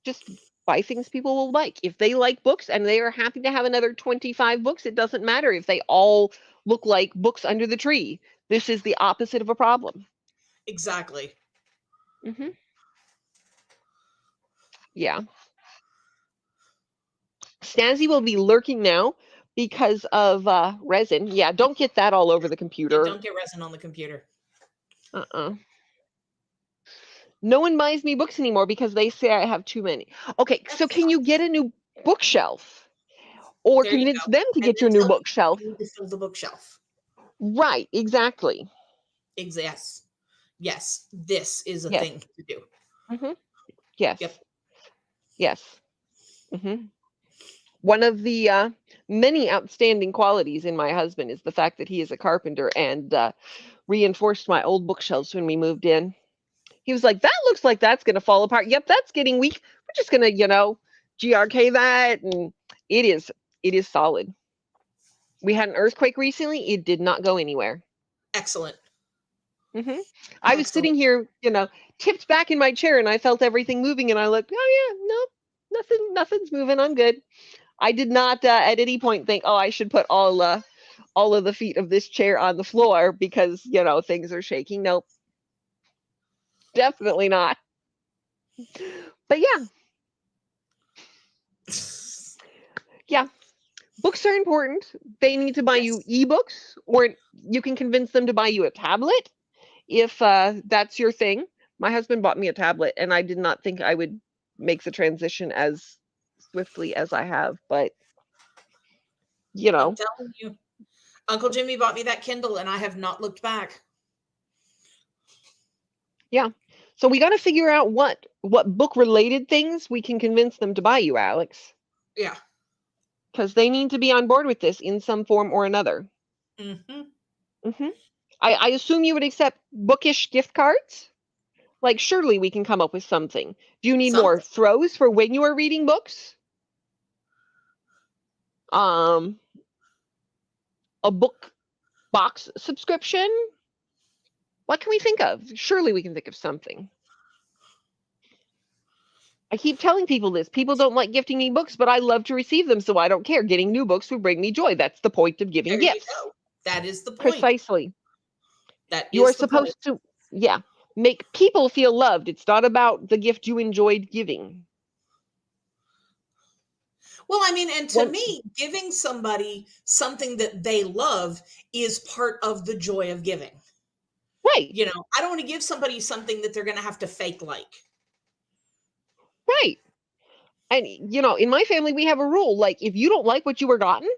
Just buy things people will like. If they like books and they are happy to have another 25 books, it doesn't matter if they all look like books under the tree. This is the opposite of a problem. Exactly. Yeah. Snazzy will be lurking now because of resin. Yeah, don't get that all over the computer. Yeah, don't get resin on the computer. No one buys me books anymore because they say I have too many. Okay, so can you get a new bookshelf? Or There you convince go. them to And get then your new tell them bookshelf. you need to fill the bookshelf. Right, exactly. Yes, this is a thing to do. Yes. Yep. Yes. One of the many outstanding qualities in my husband is the fact that he is a carpenter and reinforced my old bookshelves when we moved in. He was like, that looks like that's going to fall apart. Yep, that's getting weak. We're just going to, GRK that. And it is solid. We had an earthquake recently. It did not go anywhere. Excellent. I was sitting here, tipped back in my chair and I felt everything moving and I looked, oh yeah, no, nothing's moving. I'm good. I did not at any point think, oh, I should put all of the feet of this chair on the floor because, things are shaking. Nope. Definitely not. But yeah, books are important. They need to buy you ebooks, or you can convince them to buy you a tablet if that's your thing. My husband bought me a tablet, and I did not think I would make the transition as swiftly as I have, but I'm telling you, Uncle Jimmy bought me that Kindle, and I have not looked back. Yeah. So we got to figure out what book related things we can convince them to buy you, Alex. Yeah. Because they need to be on board with this in some form or another. I assume you would accept bookish gift cards. Like, surely we can come up with something. Do you need more throws for when you are reading books? A book box subscription? What can we think of? Surely we can think of something. I keep telling people this. People don't like gifting me books, but I love to receive them, so I don't care. Getting new books will bring me joy. That's the point of giving gifts. You go. That is the point. Precisely. That you are supposed to, make people feel loved. It's not about the gift you enjoyed giving. Well, I mean, and to me, giving somebody something that they love is part of the joy of giving. Right. I don't want to give somebody something that they're going to have to fake like. Right. And, in my family, we have a rule. Like, if you don't like what you were gotten,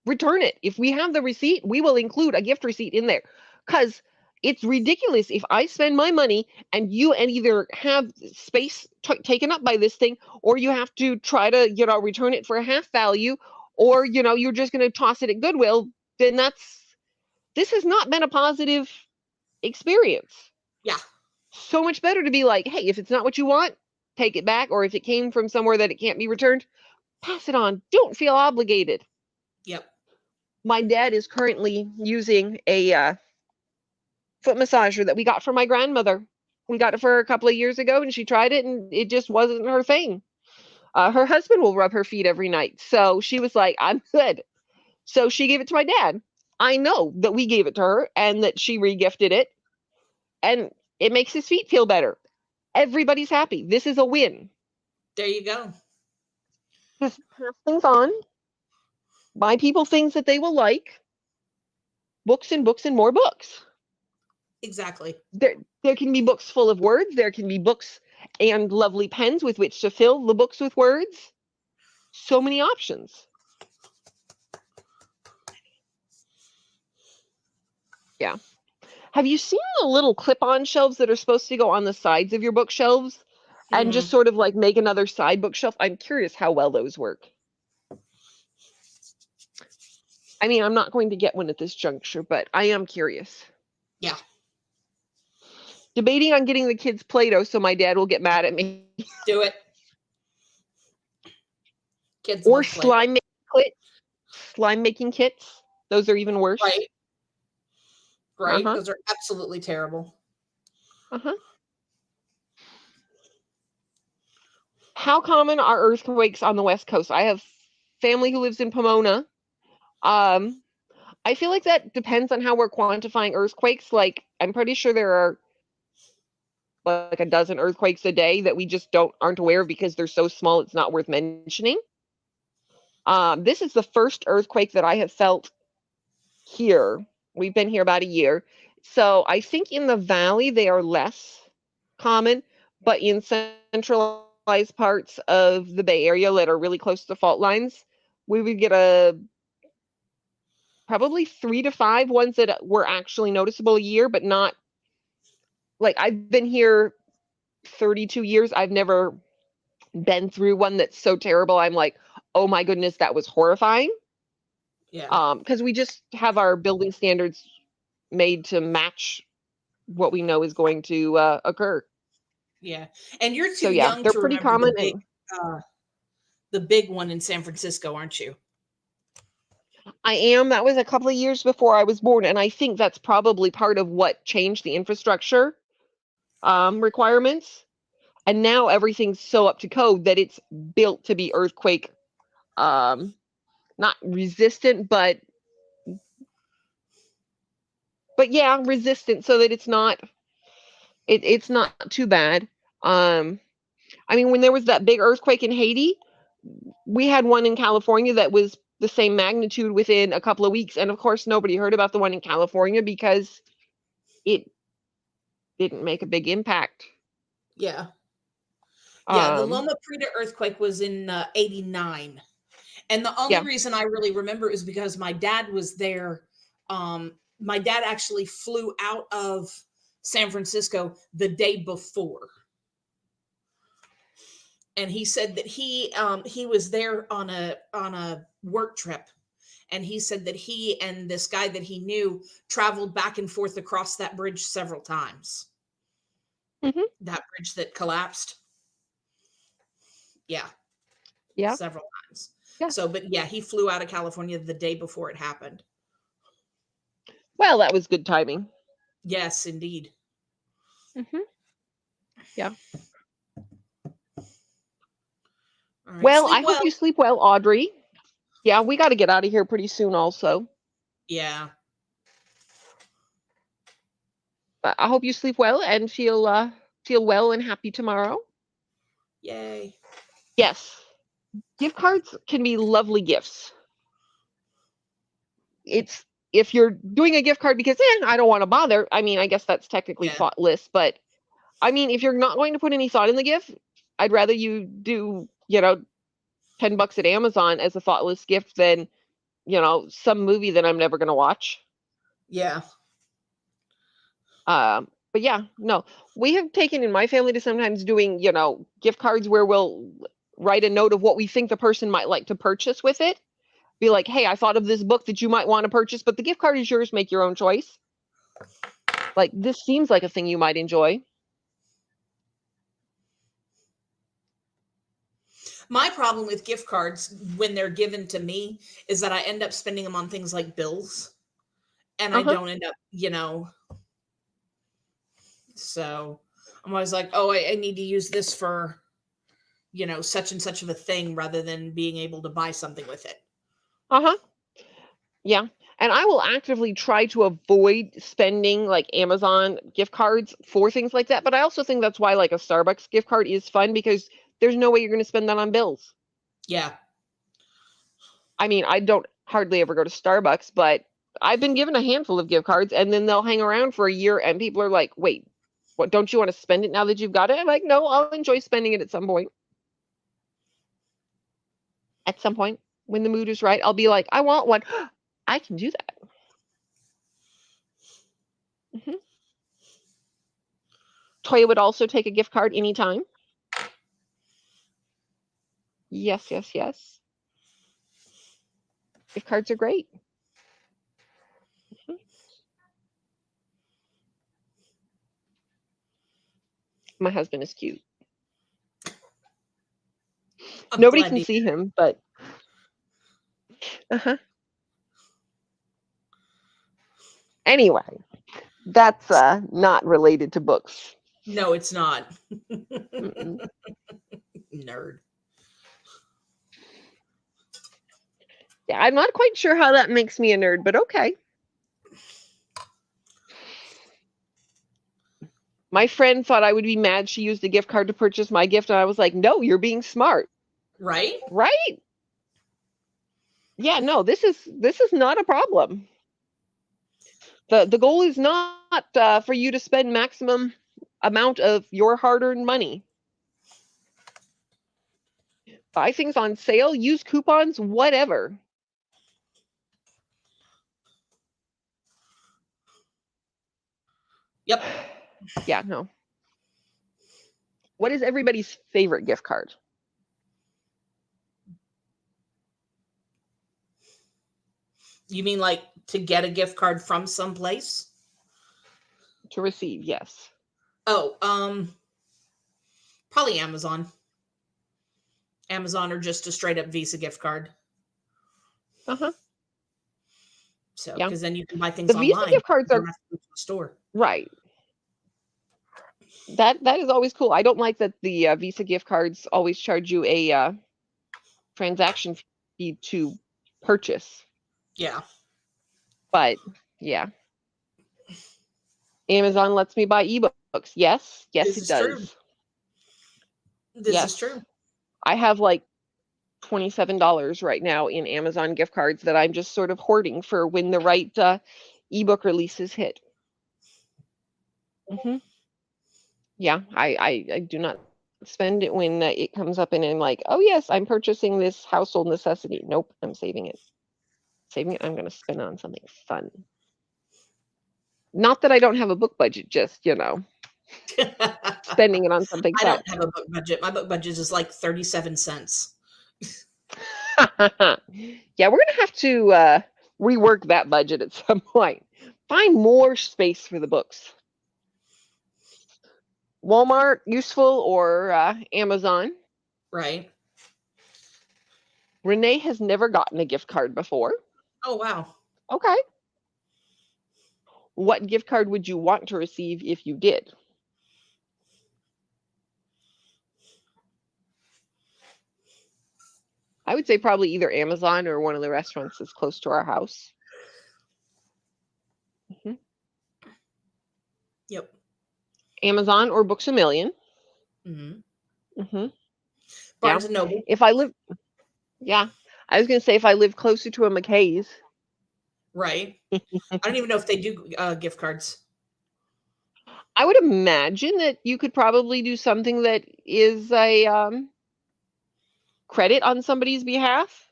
return it. If we have the receipt, we will include a gift receipt in there. Because it's ridiculous if I spend my money and you either have space taken up by this thing, or you have to try to, return it for a half value, or, you're just going to toss it at Goodwill, then this has not been a positive experience. Yeah. So much better to be like, hey, if it's not what you want, take it back. Or if it came from somewhere that it can't be returned, pass it on. Don't feel obligated. Yep. My dad is currently using a foot massager that we got from my grandmother. We got it for her a couple of years ago and she tried it and it just wasn't her thing. Her husband will rub her feet every night. So she was like, I'm good. So she gave it to my dad. I know that we gave it to her and that she regifted it. And it makes his feet feel better. Everybody's happy. This is a win. There you go. Just pass things on. Buy people things that they will like. Books and books and more books. Exactly. There can be books full of words. There can be books and lovely pens with which to fill the books with words. So many options. Yeah. Have you seen the little clip-on shelves that are supposed to go on the sides of your bookshelves and just sort of like make another side bookshelf? I'm curious how well those work. I mean, I'm not going to get one at this juncture, but I am curious. Yeah. debating on getting the kids Play-Doh so my dad will get mad at me. Do it. Kids Or love Play-Doh. slime making kits. Those are even worse. Right. Right. Uh-huh. Those are absolutely terrible. Uh-huh. How common are earthquakes on the West Coast? I have family who lives in Pomona. I feel like that depends on how we're quantifying earthquakes. Like, I'm pretty sure there are like a dozen earthquakes a day that we just aren't aware of because they're so small it's not worth mentioning. This is the first earthquake that I have felt here. We've been here about a year. So I think in the valley they are less common, but in centralized parts of the Bay Area that are really close to fault lines, we would get probably 3 to 5 ones that were actually noticeable a year, but not like I've been here 32 years. I've never been through one that's so terrible. I'm like, oh my goodness, that was horrifying. Yeah. Because we just have our building standards made to match what we know is going to occur. Yeah. And you're So too yeah, young they're to pretty remember common. the big one in San Francisco, aren't you? I am. That was a couple of years before I was born, and I think that's probably part of what changed the infrastructure requirements. And now everything's so up to code that it's built to be earthquake, not resistant, but yeah, resistant, so that it's not too bad. I mean, when there was that big earthquake in Haiti, we had one in California that was the same magnitude within a couple of weeks, and of course, nobody heard about the one in California because it didn't make a big impact. Yeah. Yeah, the Um, Loma Prieta earthquake was in 89. And the only yeah. reason I really remember is because my dad was there. My dad actually flew out of San Francisco the day before. And he said that he was there on a work trip, and he said that he and this guy that he knew traveled back and forth across that bridge several times. Hmm. That bridge that collapsed. Yeah, Yeah. several times. Yeah. So, but yeah, he flew out of California the day before it happened. Well, that was good timing. Yes, indeed. Hmm. Yeah. All right. Well, Sleep I hope well. you sleep well, Audrey. Yeah, we got to get out of here pretty soon, also. Yeah. But I hope you sleep well and feel well and happy tomorrow. Yay. Yes, gift cards can be lovely gifts. It's if you're doing a gift card because I don't want to bother. I mean, I guess that's technically Yeah. thoughtless, but I mean, if you're not going to put any thought in the gift, I'd rather you do, $10 at Amazon as a thoughtless gift than, some movie that I'm never going to watch. Yeah. But yeah, no, we have taken in my family to sometimes doing, gift cards where we'll write a note of what we think the person might like to purchase with it. Be like, hey, I thought of this book that you might want to purchase, but the gift card is yours. Make your own choice. Like, this seems like a thing you might enjoy. My problem with gift cards when they're given to me is that I end up spending them on things like bills, and I Uh-huh. don't end up, so I'm always like, oh, I need to use this for, such and such of a thing rather than being able to buy something with it. Uh-huh. Yeah. And I will actively try to avoid spending like Amazon gift cards for things like that. But I also think that's why like a Starbucks gift card is fun because there's no way you're going to spend that on bills. Yeah. I mean, I don't hardly ever go to Starbucks, but I've been given a handful of gift cards and then they'll hang around for a year and people are like, wait, what, don't you want to spend it now that you've got it? I'm like, no, I'll enjoy spending it at some point. At some point when the mood is right, I'll be like, I want one. I can do that. Mm-hmm. Toya would also take a gift card anytime. Yes, yes, yes. Gift cards are great. Mm-hmm. My husband is cute. I'm Nobody glad can to see him, but anyway, that's not related to books. No, it's not. Mm-mm. Nerd. Yeah, I'm not quite sure how that makes me a nerd, but okay. My friend thought I would be mad she used a gift card to purchase my gift, and I was like, no, you're being smart. Right? Right? Yeah, no, this is not a problem. The goal is not for you to spend maximum amount of your hard-earned money. Buy things on sale, use coupons, whatever. Yep. Yeah, no. What is everybody's favorite gift card? You mean like to get a gift card from someplace? To receive, yes. Oh, probably Amazon. Amazon or just a straight up Visa gift card. Uh-huh. So, Yeah. because then you can buy things The Visa online. gift cards You are don't have to go to the store. right. That is always cool. I don't like that the Visa gift cards always charge you a transaction fee to purchase. Yeah. But yeah, Amazon lets me buy ebooks. Yes, This it is does. true. This is true. I have like $27 right now in Amazon gift cards that I'm just sort of hoarding for when the right ebook releases hit. Yeah, I do not spend it when it comes up and I'm like, oh yes, I'm purchasing this household necessity. Nope, I'm saving it. I'm going to spend it on something fun. Not that I don't have a book budget, just, spending it on something I fun. don't have a book budget. My book budget is like 37 cents. Yeah, we're going to have to rework that budget at some point. Find more space for the books. Walmart, useful, or Amazon. Right. Renee has never gotten a gift card before. Oh, wow. Okay. What gift card would you want to receive if you did? I would say probably either Amazon or one of the restaurants that's close to our house. Yep. Amazon or Books A Million. Barnes and Noble. If I live, I was going to say if I live closer to a McKay's. Right. I don't even know if they do gift cards. I would imagine that you could probably do something that is a credit on somebody's behalf.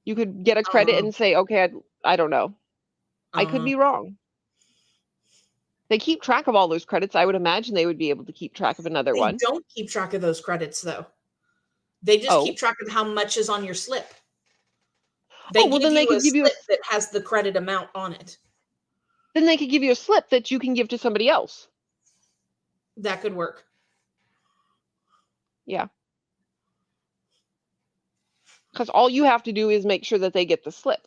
You could get a credit and say, okay, I don't know. I could be wrong. They keep track of all those credits. I would imagine they would be able to keep track of another one. They don't keep track of those credits, though. They just keep track of how much is on your slip. They give you a slip that has the credit amount on it. Then they could give you a slip that you can give to somebody else. That could work. Yeah. Because all you have to do is make sure that they get the slip.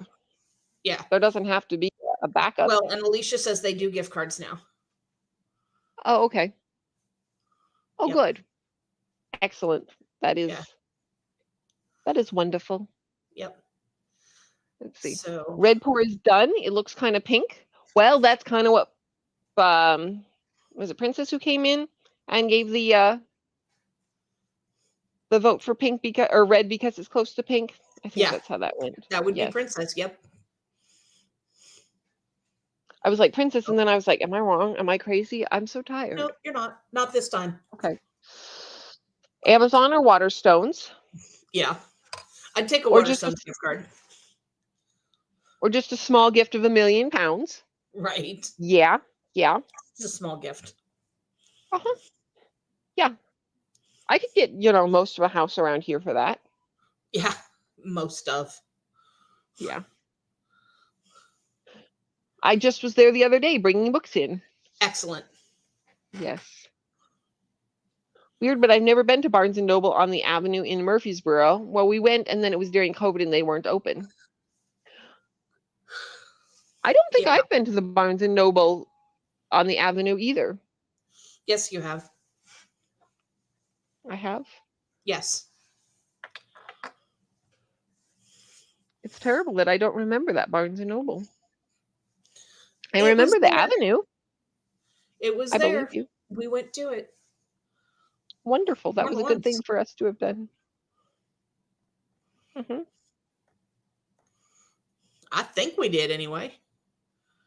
Yeah. There doesn't have to be a backup. Well, and Alicia says they do gift cards now. Oh, okay. Oh, good. Excellent. That is wonderful. Yep. Let's see. So Red pour is done. It looks kind of pink. Well, that's kind of what was it Princess who came in and gave the vote for pink or red because it's close to pink. I think that's how that went. That would be Princess. Yep. I was like Princess, and then I was like, am I wrong? Am I crazy? I'm so tired. No, you're not. Not this time. Okay. Amazon or Waterstones? Yeah. I'd take a Waterstones gift card. Or just a small gift of £1 million. Right. Yeah. It's a small gift. Yeah. I could get, most of a house around here for that. Yeah. Most of. Yeah. I just was there the other day bringing books in. Excellent. Yes. Weird, but I've never been to Barnes & Noble on the Avenue in Murfreesboro. Well, we went, and then it was during COVID, and they weren't open. I don't think Yeah. I've been to the Barnes & Noble on the Avenue either. Yes, you have. I have. Yes. It's terrible that I don't remember that Barnes & Noble. I It was remember the there. Avenue. It was I there. believe you. We went to it. Wonderful. That More was than a good thing once. for us to have done. I think we did anyway.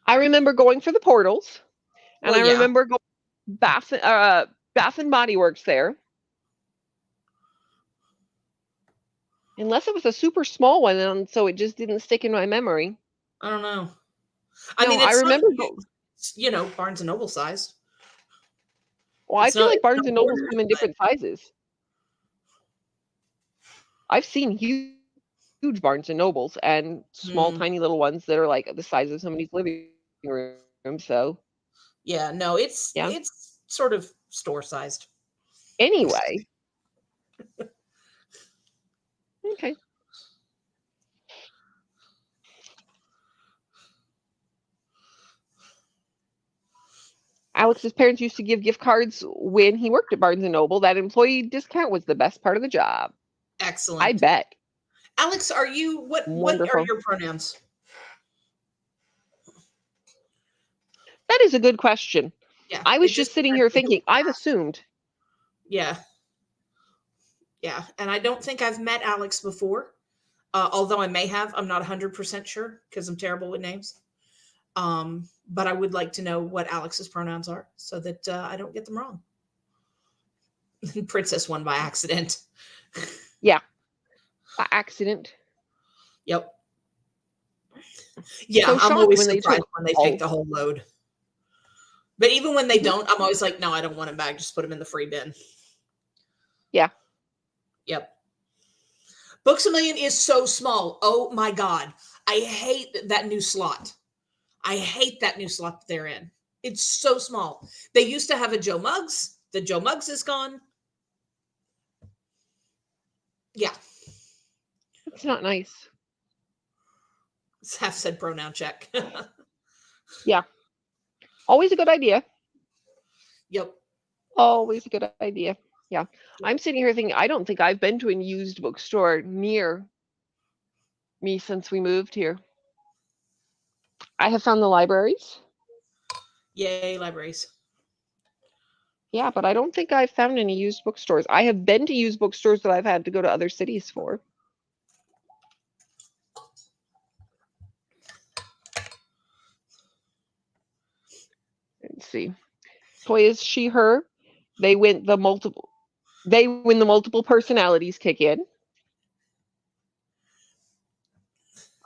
I remember going for the portals, and Well, I yeah. remember going Bath and Body Works there. Unless it was a super small one, and so it just didn't stick in my memory. I don't know. No, I it's remember. not, Barnes & Noble size. Well, I It's feel not- like Barnes it's & not Nobles Borders, come in but- different sizes. I've seen huge Barnes & Nobles and small, tiny little ones that are like the size of somebody's living room. So Yeah, no, it's sort of store sized. anyway. Okay. Alex's parents used to give gift cards when he worked at Barnes & Noble. That employee discount was the best part of the job. Excellent. I bet. Alex, are you what are Wonderful. your pronouns? That is a good question. Yeah. I was just sitting here thinking, I've assumed. Yeah. Yeah. And I don't think I've met Alex before. Although I may have. I'm not 100% sure because I'm terrible with names. But I would like to know what Alex's pronouns are so that I don't get them wrong. Princess won by accident. Yeah. By accident. Yep. Yeah, So I'm always when surprised when they take the whole load. But even when they don't, I'm always like, no, I don't want them back. Just put them in the free bin. Yeah. Yep. Books A Million is so small. Oh my God. I hate that new slot. I hate that new slot that they're in. It's so small. They used to have a Joe Muggs. The Joe Muggs is gone. Yeah. It's not nice. Half said pronoun check. Yeah. Always a good idea. Yep. Always a good idea. Yeah. I'm sitting here thinking, I don't think I've been to a used bookstore near me since we moved here. I have found the libraries. Yay, libraries. Yeah, but I don't think I've found any used bookstores. I have been to used bookstores that I've had to go to other cities for. Let's see. Toys, she, her. They win the multiple personalities kick in.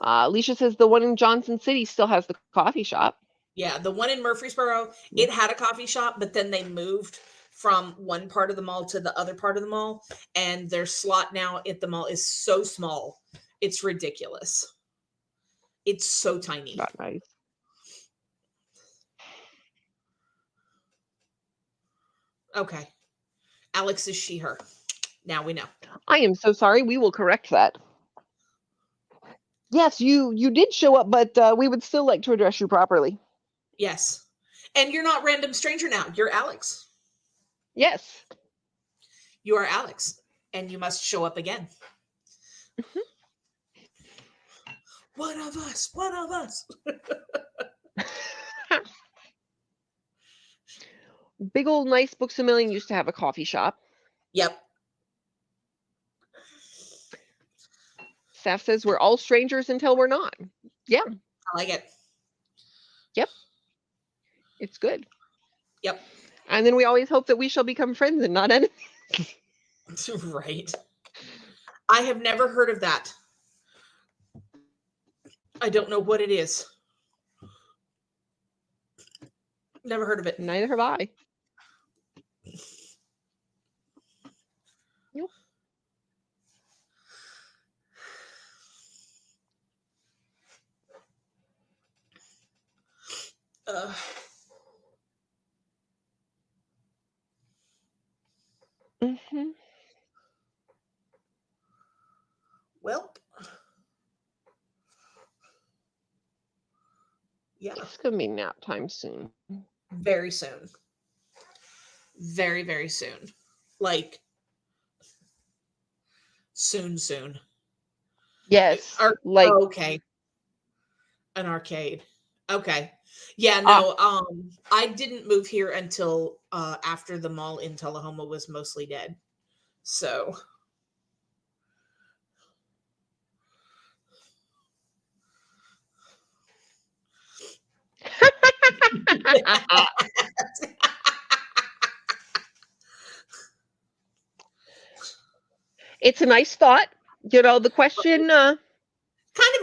Alicia says the one in Johnson City still has the coffee shop. Yeah, the one in Murfreesboro, it had a coffee shop, but then they moved from one part of the mall to the other part of the mall, and their slot now at the mall is so small. It's ridiculous. It's so tiny. Not nice. Okay. Alex is she, her. Now we know. I am so sorry. We will correct that. Yes, you did show up, but we would still like to address you properly. Yes. And you're not random stranger now. You're Alex. Yes. You are Alex. And you must show up again. Mm-hmm. One of us. One of us. Big old nice Books A Million used to have a coffee shop. Yep. Staff says we're all strangers until we're not. Yeah. I like it. Yep. It's good. Yep. And then we always hope that we shall become friends and not enemies. Right. I have never heard of that. I don't know what it is. Never heard of it. Neither have I. Nope. Mm-hmm. Well, yeah, It's gonna be nap time soon. very soon. Very, very soon. Like soon. Yes, like Okay. An arcade. Okay. Yeah, no, I didn't move here until after the mall in Tullahoma was mostly dead. So it's a nice thought. You know, the question kind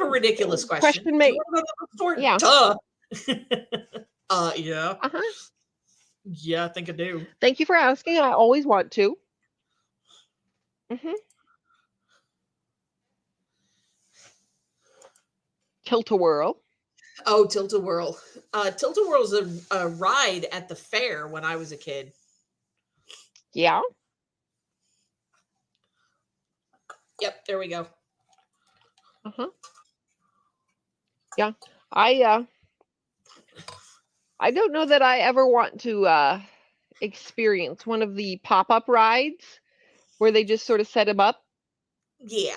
of a ridiculous question. question Do you may want to go to the store? yeah. Duh. Yeah. Uh-huh. Yeah, I think I do. Thank you for asking. I always want to. Mm-hmm. Tilt-a-whirl. Oh, Tilt-a-Whirl. Tilt-a-Whirl is a ride at the fair when I was a kid. Yeah. Yep, there we go. Uh-huh. Yeah. I don't know that I ever want to experience one of the pop-up rides where they just sort of set them up. Yeah.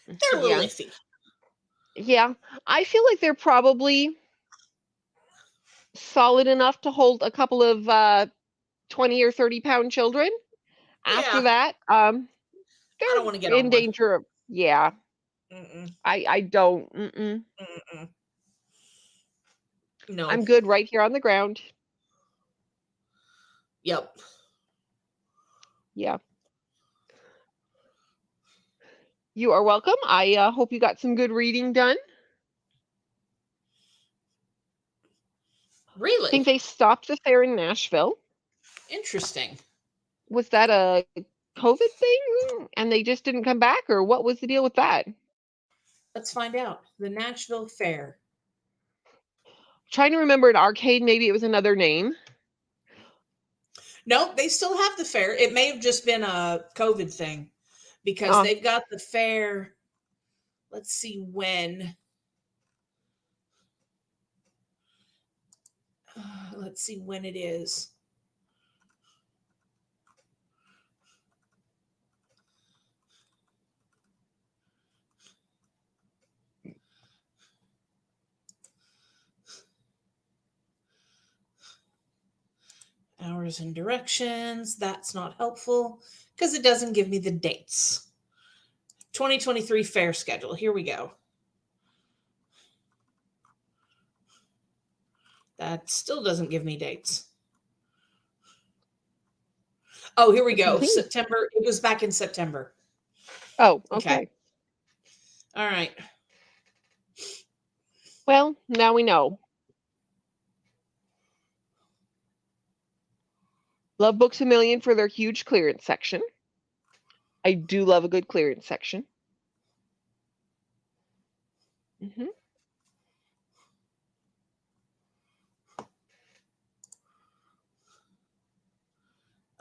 They're a little iffy. Yeah. I feel like they're probably solid enough to hold a couple of 20 or 30-pound children. After that, I don't want to get in on danger of one. I don't. No. I'm good right here on the ground. Yep. Yeah. You are welcome. I hope you got some good reading done. Really? I think they stopped the fair in Nashville. Interesting. Was that a COVID thing and they just didn't come back, or what was the deal with that? Let's find out. The Nashville Fair. Trying to remember an arcade, maybe it was another name. Nope, they still have the fair. It may have just been a COVID thing because they've got the fair. Let's see when. Let's see when it is. Hours and directions. That's not helpful because it doesn't give me the dates. 2023 fair schedule. Here we go. That still doesn't give me dates. Oh, here we go. September. It was back in September. Oh, okay. All right. Well, now we know. Love Books A Million for their huge clearance section. I do love a good clearance section. Mm-hmm.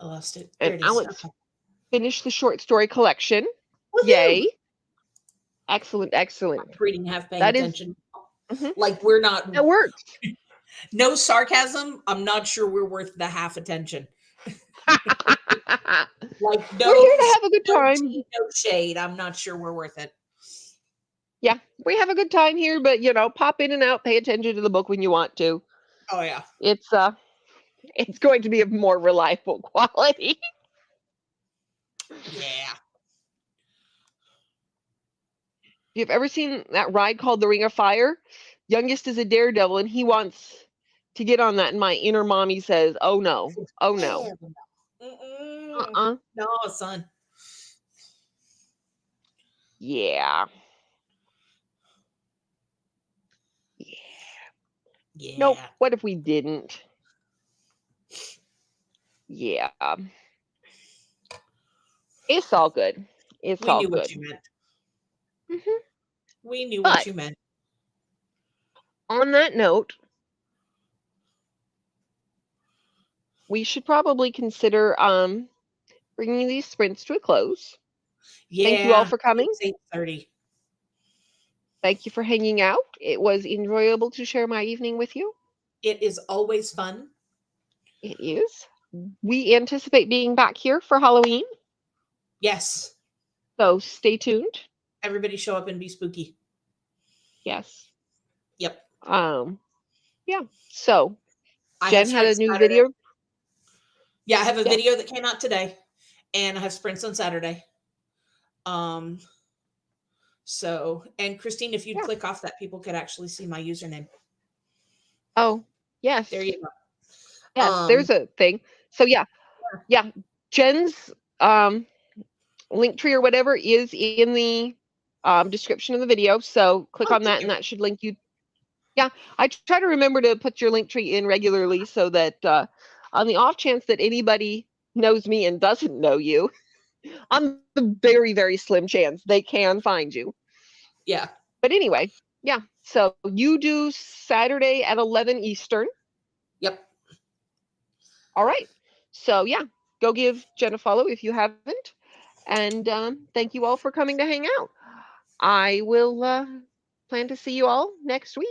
I lost it. And Alex finished the short story collection. Woo-hoo! Yay. Excellent. Reading, half paying attention. Mm-hmm. Like we're not. That works. No sarcasm. I'm not sure we're worth the half attention. Like no, we're here to have a good time. No shade. I'm not sure we're worth it. Yeah, we have a good time here, but pop in and out, pay attention to the book when you want to. Oh yeah. It's going to be of more reliable quality. Yeah. You've ever seen that ride called the Ring of Fire? Youngest is a daredevil and he wants to get on that, and my inner mommy says, "Oh no. Oh no." No, son. Yeah. Nope. What if we didn't? Yeah. It's all good. It's all good. We knew what you meant. Mm-hmm. We knew what you meant. On that note, we should probably consider bringing these sprints to a close. Yeah. Thank you all for coming. It's 8:30. Thank you for hanging out. It was enjoyable to share my evening with you. It is always fun. It is. We anticipate being back here for Halloween. Yes. So stay tuned. Everybody show up and be spooky. Yes. Yep. Yeah. So I Jen have had a sprints new Saturday. video. Yeah, I have a Yeah. video that came out today, and I have sprints on Saturday. So, and Christine, if you'd Yeah. click off that, people could actually see my username. Oh, yes. There you go. Yes, there's a thing. So yeah. Jen's Linktree or whatever is in the description of the video. So click on that, and that should link you. Yeah, I try to remember to put your Linktree in regularly so that on the off chance that anybody knows me and doesn't know you, on the very, very slim chance they can find you. Yeah. But anyway, yeah. So you do Saturday at 11 Eastern. Yep. All right. So yeah, go give Jen a follow if you haven't. And thank you all for coming to hang out. I will plan to see you all next week.